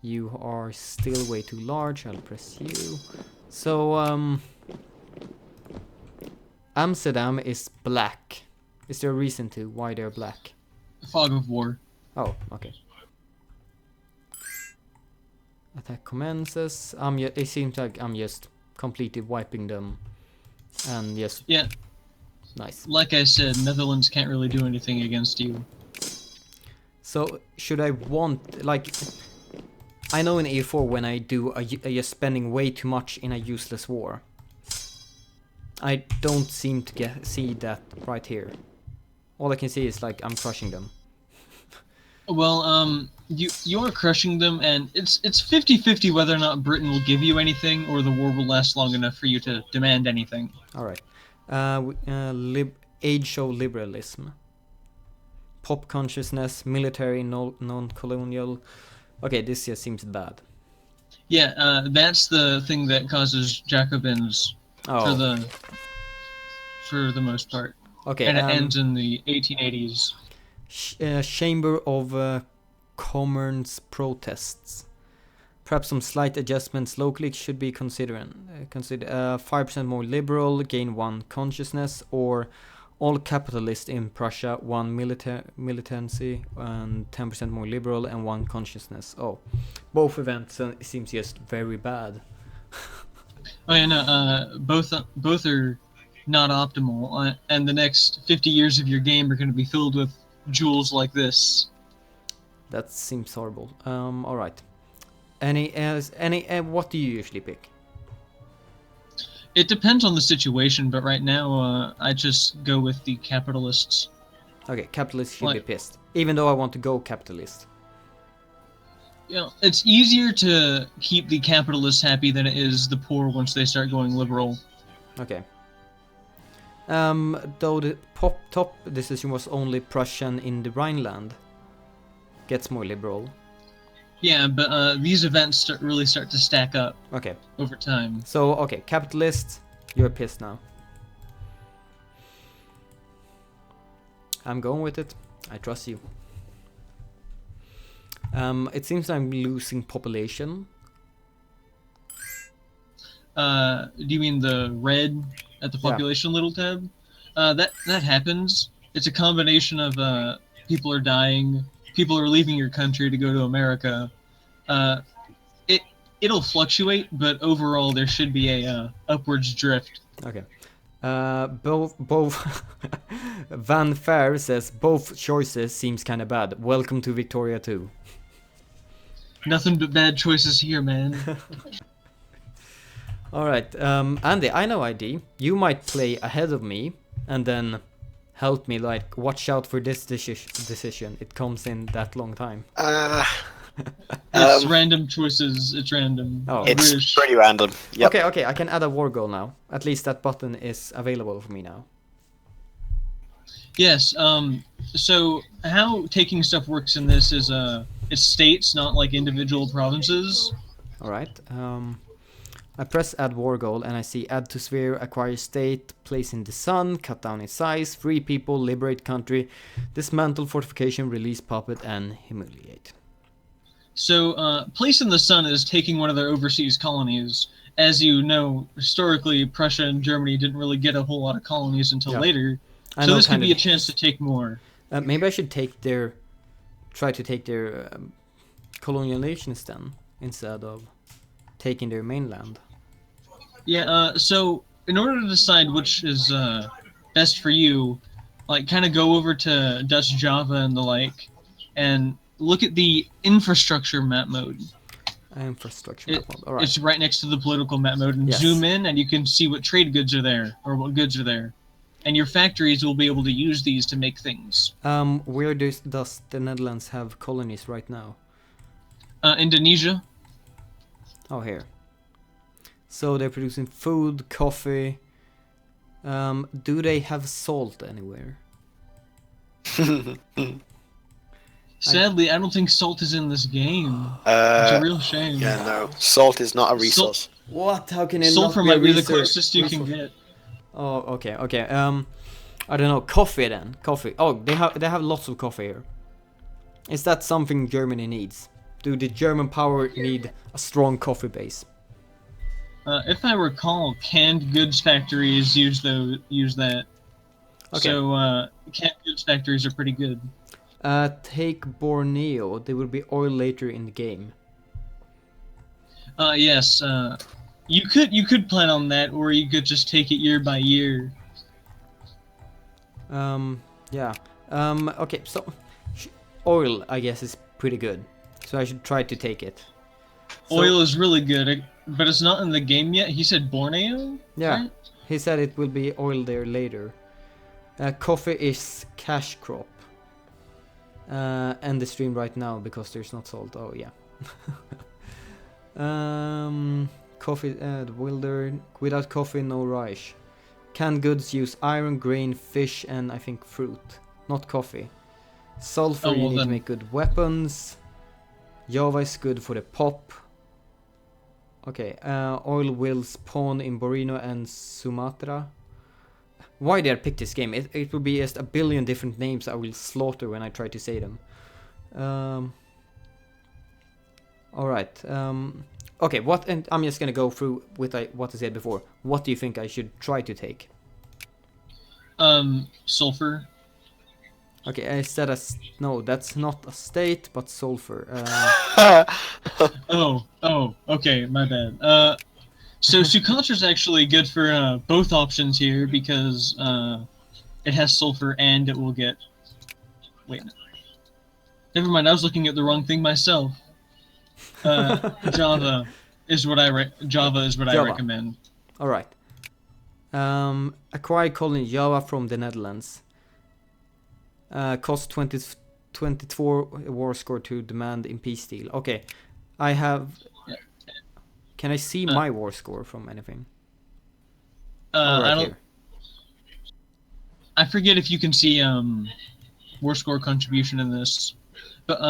You are still way too large, I'll press you. So, Amsterdam is black. Is there a reason to why they're black? Fog of war. Oh, okay. Attack commences. It seems like I'm just completely wiping them. And just... Yeah. Nice. Like I said, Netherlands can't really do anything against you. So, should I want... Like... I know in A4 when I do a spending way too much in a useless war. I don't seem to see that right here. All I can see is like I'm crushing them. Well, you're crushing them, and it's 50-50 whether or not Britain will give you anything or the war will last long enough for you to demand anything. All right. Age of liberalism. Pop consciousness, military, non-colonial. Okay, this just seems bad. Yeah, that's the thing that causes Jacobins for the most part. Okay, and it ends in the 1880s. Chamber of Commerce protests. Perhaps some slight adjustments locally should be considered 5% more liberal, gain 1 consciousness, or all capitalists in Prussia 1 militancy and 10% more liberal and 1 consciousness. Oh, both events seems just very bad. Oh yeah, no, both are not optimal, and the next 50 years of your game are going to be filled with jewels like this. That seems horrible. All right. What do you usually pick? It depends on the situation, but right now I just go with the capitalists. Okay, capitalists should be pissed, even though I want to go capitalist. You know, it's easier to keep the capitalists happy than it is the poor once they start going liberal. Okay. Though the top decision was only Prussian in the Rhineland. Gets more liberal. Yeah, but these events really start to stack up. Okay. Over time. So, okay, capitalist, you're pissed now. I'm going with it. I trust you. It seems I'm losing population. Do you mean the red at the population little tab? That happens. It's a combination of people are dying, people are leaving your country to go to America. It'll fluctuate, but overall there should be a upwards drift. Okay. Both Van Fair says both choices seems kind of bad. Welcome to Victoria 2. Nothing but bad choices here, man. All right, Andy, I know ID. You might play ahead of me and then help me. Like, watch out for this decision. It comes in that long time. It's random choices. It's random. Oh, it's pretty random. Yep. Okay. I can add a war goal now. At least that button is available for me now. Yes. So how taking stuff works in this is it's states, not like individual provinces. All right. I press add war goal and I see add to sphere, acquire state, place in the sun, cut down in size, free people, liberate country, dismantle fortification, release puppet, and humiliate. So, place in the sun is taking one of their overseas colonies. As you know, historically, Prussia and Germany didn't really get a whole lot of colonies until later. So this could be a chance to take more. Maybe I should try to take their colonial nations then, instead of taking their mainland. Yeah, so in order to decide which is best for you, like kind of go over to Dutch Java and the like, and look at the infrastructure map mode. Infrastructure map mode. All right. It's right next to the political map mode, and zoom in, and you can see what trade goods are there, or what goods are there. And your factories will be able to use these to make things. Where does the Netherlands have colonies right now? Indonesia. Oh, here. So they're producing food, coffee. Do they have salt anywhere? Sadly, I don't think salt is in this game. It's a real shame. Yeah, no. Salt is not a resource. What? How can it Sulfur not be might be a the closest you can get. Oh, okay. I don't know. Coffee then. Coffee. Oh, they have lots of coffee here. Is that something Germany needs? Do the German power need a strong coffee base? If I recall, canned goods factories use that. Okay. So canned goods factories are pretty good. Take Borneo. There will be oil later in the game. Yes. You could plan on that, or you could just take it year by year. Yeah. Okay. So oil, I guess, is pretty good. So I should try to take it. Oil is really good, but it's not in the game yet. He said Borneo? Yeah. Right? He said it will be oil there later. Coffee is cash crop. End the stream right now because there's not salt. Oh yeah. Coffee, the wilder. Without coffee, no rice. Canned goods use iron, grain, fish, and I think fruit. Not coffee. Sulfur, you need to make good weapons. Java is good for the pop. Okay, oil will spawn in Borneo and Sumatra. Why did I pick this game? It will be just a billion different names I will slaughter when I try to say them. Alright. Okay, and I'm just gonna go through with what I said before. What do you think I should try to take? Sulfur. Okay, I said no, that's not a state, but sulfur. Okay, my bad. So Sucatra's actually good for both options here because it has sulfur and it will get. Wait, never mind. I was looking at the wrong thing myself. Java is what I recommend. All right. Acquire colony Java from the Netherlands. Cost 24 war score to demand in peace deal. Okay, I have. Can I see my war score from anything? I don't. Here. I forget if you can see war score contribution in this, but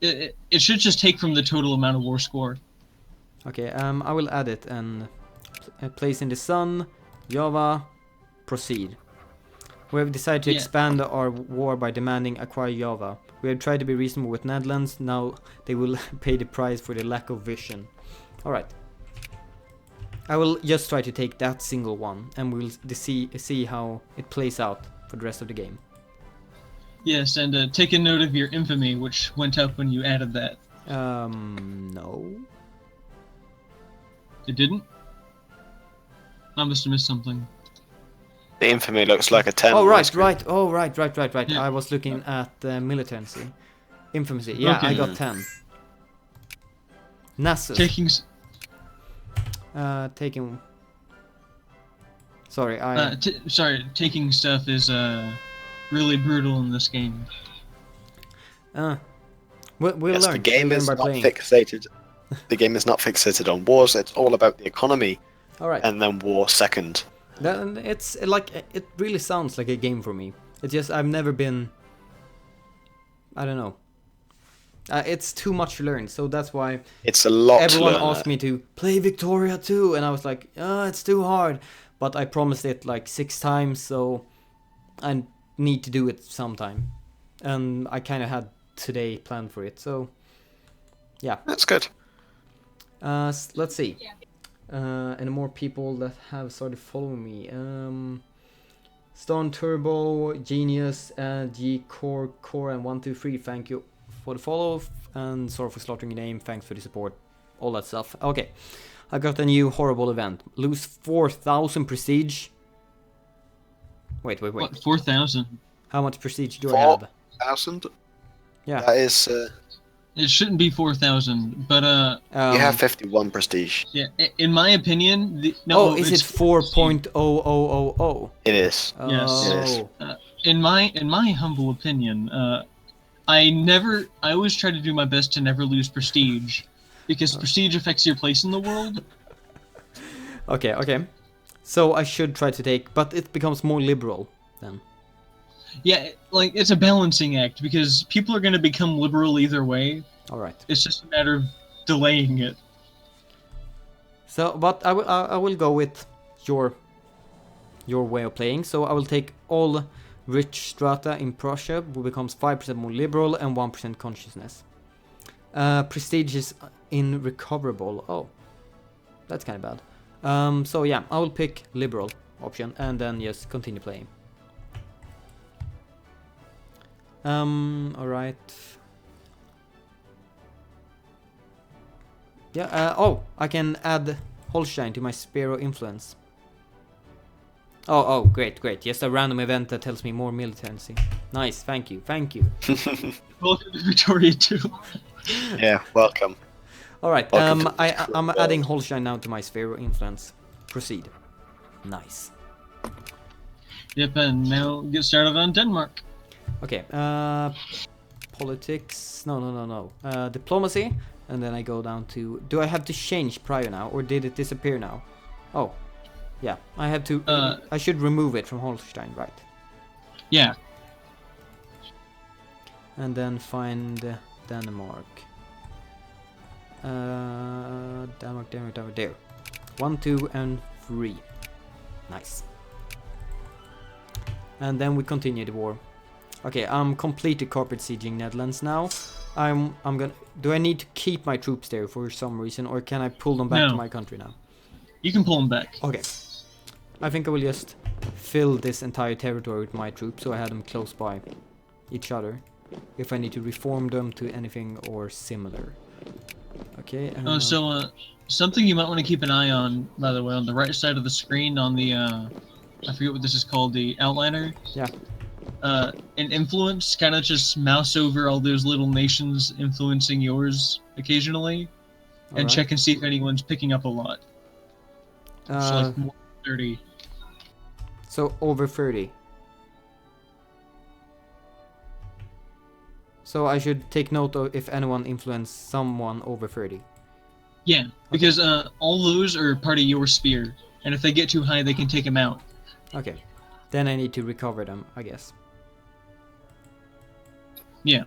it should just take from the total amount of war score. Okay, I will add it and place in the sun, Java, proceed. We have decided to expand our war by demanding acquire Java. We have tried to be reasonable with Netherlands. Now they will pay the price for the lack of vision. Alright. I will just try to take that single one and we'll see how it plays out for the rest of the game. Yes, and take a note of your infamy, which went up when you added that. No. It didn't? I must have missed something. The infamy looks like a 10. Oh, right. Yeah. I was looking at militancy. Infamy. Yeah, okay. I got 10. Nasus. Taking... Sorry, taking stuff is really brutal in this game. We'll learn. The game is not fixated. The game is not fixated on wars. It's all about the economy. All right. And then war second. It's like it really sounds like a game for me. It's just I've never been. I don't know. It's too much to learn, so that's why It's a lot everyone to learn. asked me to play Victoria too, and I was like, it's too hard. But I promised it like 6 times, so I need to do it sometime. And I kind of had today planned for it, so yeah. That's good. Let's see. Any more people that have started following me? Stone Turbo, Genius, G Core, and 123. Thank you for the follow, and sorry for slaughtering your name. Thanks for the support, all that stuff. Okay, I got a new horrible event. Lose 4,000 prestige. Wait. What, 4,000? How much prestige do I have? 4,000. Yeah. That is. It shouldn't be 4,000, but You have 51 prestige. yeah. In my opinion, is it 4.0000? It is. Yes. It is. In my humble opinion, I always try to do my best to never lose prestige, because prestige affects your place in the world. Okay. So I should try to take, but it becomes more liberal then. Yeah, like it's a balancing act, because people are going to become liberal either way. All right. It's just a matter of delaying it. So, but I will go with your way of playing. So I will take all rich strata in Prussia, who becomes 5% more liberal and 1% consciousness. Prestige is irrecoverable. Oh, that's kind of bad. So yeah, I will pick liberal option and then just continue playing. All right. Yeah. I can add Holstein to my sphere of influence. Oh, great. Just a random event that tells me more militancy. Nice, thank you. Welcome to Victoria too. Yeah, welcome. All right. Welcome to I'm Victoria. adding Holstein now to my sphere of influence. Proceed. Nice. Yep, and now get started on Denmark. Okay. Politics. No. Diplomacy. And then I go down to... Do I have to change prior now? Or did it disappear now? Oh. Yeah. I have to... I should remove it from Holstein, right? Yeah. And then find Denmark. Denmark. There. 1, 2, and 3. Nice. And then we continue the war. Okay, I'm completely carpet sieging Netherlands now. I'm gonna... Do I need to keep my troops there for some reason, or can I pull them back to my country now? You can pull them back. Okay. I think I will just fill this entire territory with my troops, so I have them close by each other. If I need to reform them to anything or similar. Okay. Something you might want to keep an eye on, by the way, on the right side of the screen, on the I forget what this is called, the outliner. Yeah. An influence, kind of just mouse over all those little nations influencing yours occasionally, and check and see if anyone's picking up a lot. So like more than 30. So over 30. So I should take note of if anyone influenced someone over 30. Yeah, because all those are part of your sphere, and if they get too high, they can take them out. Okay. Then I need to recover them, I guess. Yeah.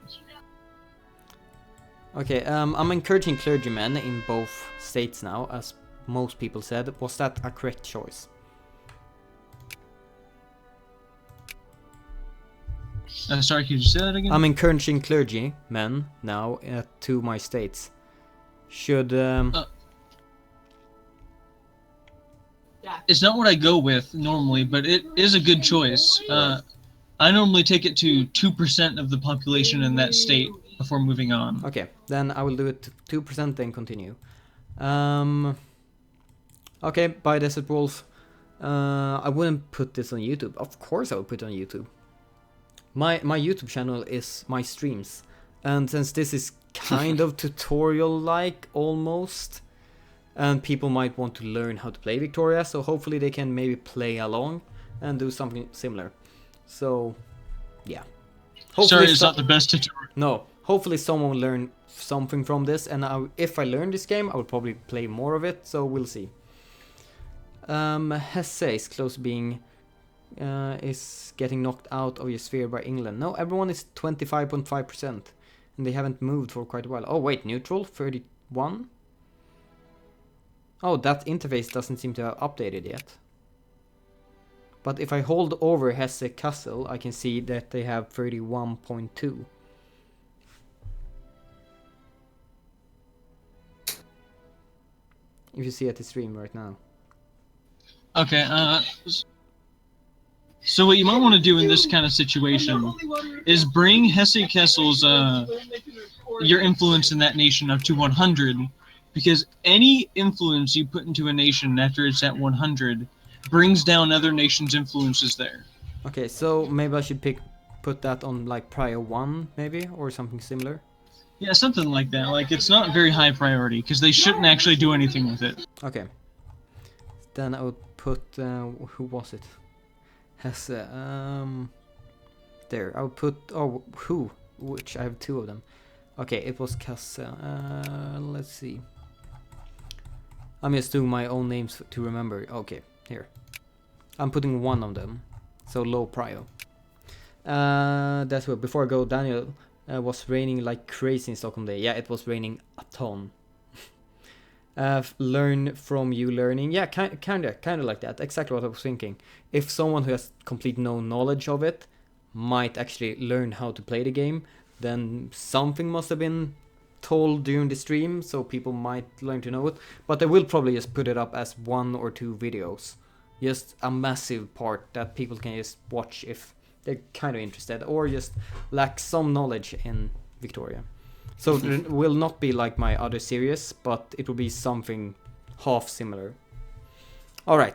Okay, I'm encouraging clergymen in both states now, as most people said. Was that a correct choice? Sorry, could you say that again? I'm encouraging clergymen now to my states. Should... It's not what I go with normally, but it is a good choice. I normally take it to 2% of the population in that state before moving on. Okay, then I will do it to 2%, then continue. Okay, bye Desert Wolf. I wouldn't put this on YouTube. Of course I would put it on YouTube. My YouTube channel is my streams. And since this is kind of tutorial-like, almost, and people might want to learn how to play Victoria, so hopefully they can maybe play along and do something similar. So, yeah. Hopefully Sorry, it's not the best tutorial. No, hopefully someone will learn something from this, and if I learn this game, I will probably play more of it, so we'll see. Hesse is close to being... is getting knocked out of your sphere by England. No, everyone is 25.5%. and they haven't moved for quite a while. Oh wait, neutral 31. Oh, that interface doesn't seem to have updated yet. But if I hold over Hesse Kassel, I can see that they have 31.2. If you see at the stream right now. Okay, so what you might want to do in this kind of situation is bring Hesse Kessel's your influence in that nation up to 100, because any influence you put into a nation after it's at 100 brings down other nations' influences there. Okay, so maybe I should put that on like prior 1 maybe, or something similar. Yeah, something like that. Like, it's not very high priority, because they shouldn't actually do anything with it. Okay. Then I would put, who was it? Hesse, there, I would put, who, which I have 2 of them. Okay, it was Kassel, let's see. I'm just doing my own names to remember. Okay, here. I'm putting 1 of them, so low prio. That's what, before I go, Daniel, was raining like crazy in Stockholm today. Yeah, it was raining a ton. Learn from you learning. Yeah, kind of like that. Exactly what I was thinking. If someone who has complete no knowledge of it might actually learn how to play the game, then something must have been told during the stream, so people might learn to know it. But I will probably just put it up as 1 or 2 videos. Just a massive part that people can just watch if they're kind of interested, or just lack some knowledge in Victoria. So it will not be like my other series, but it will be something half similar. Alright,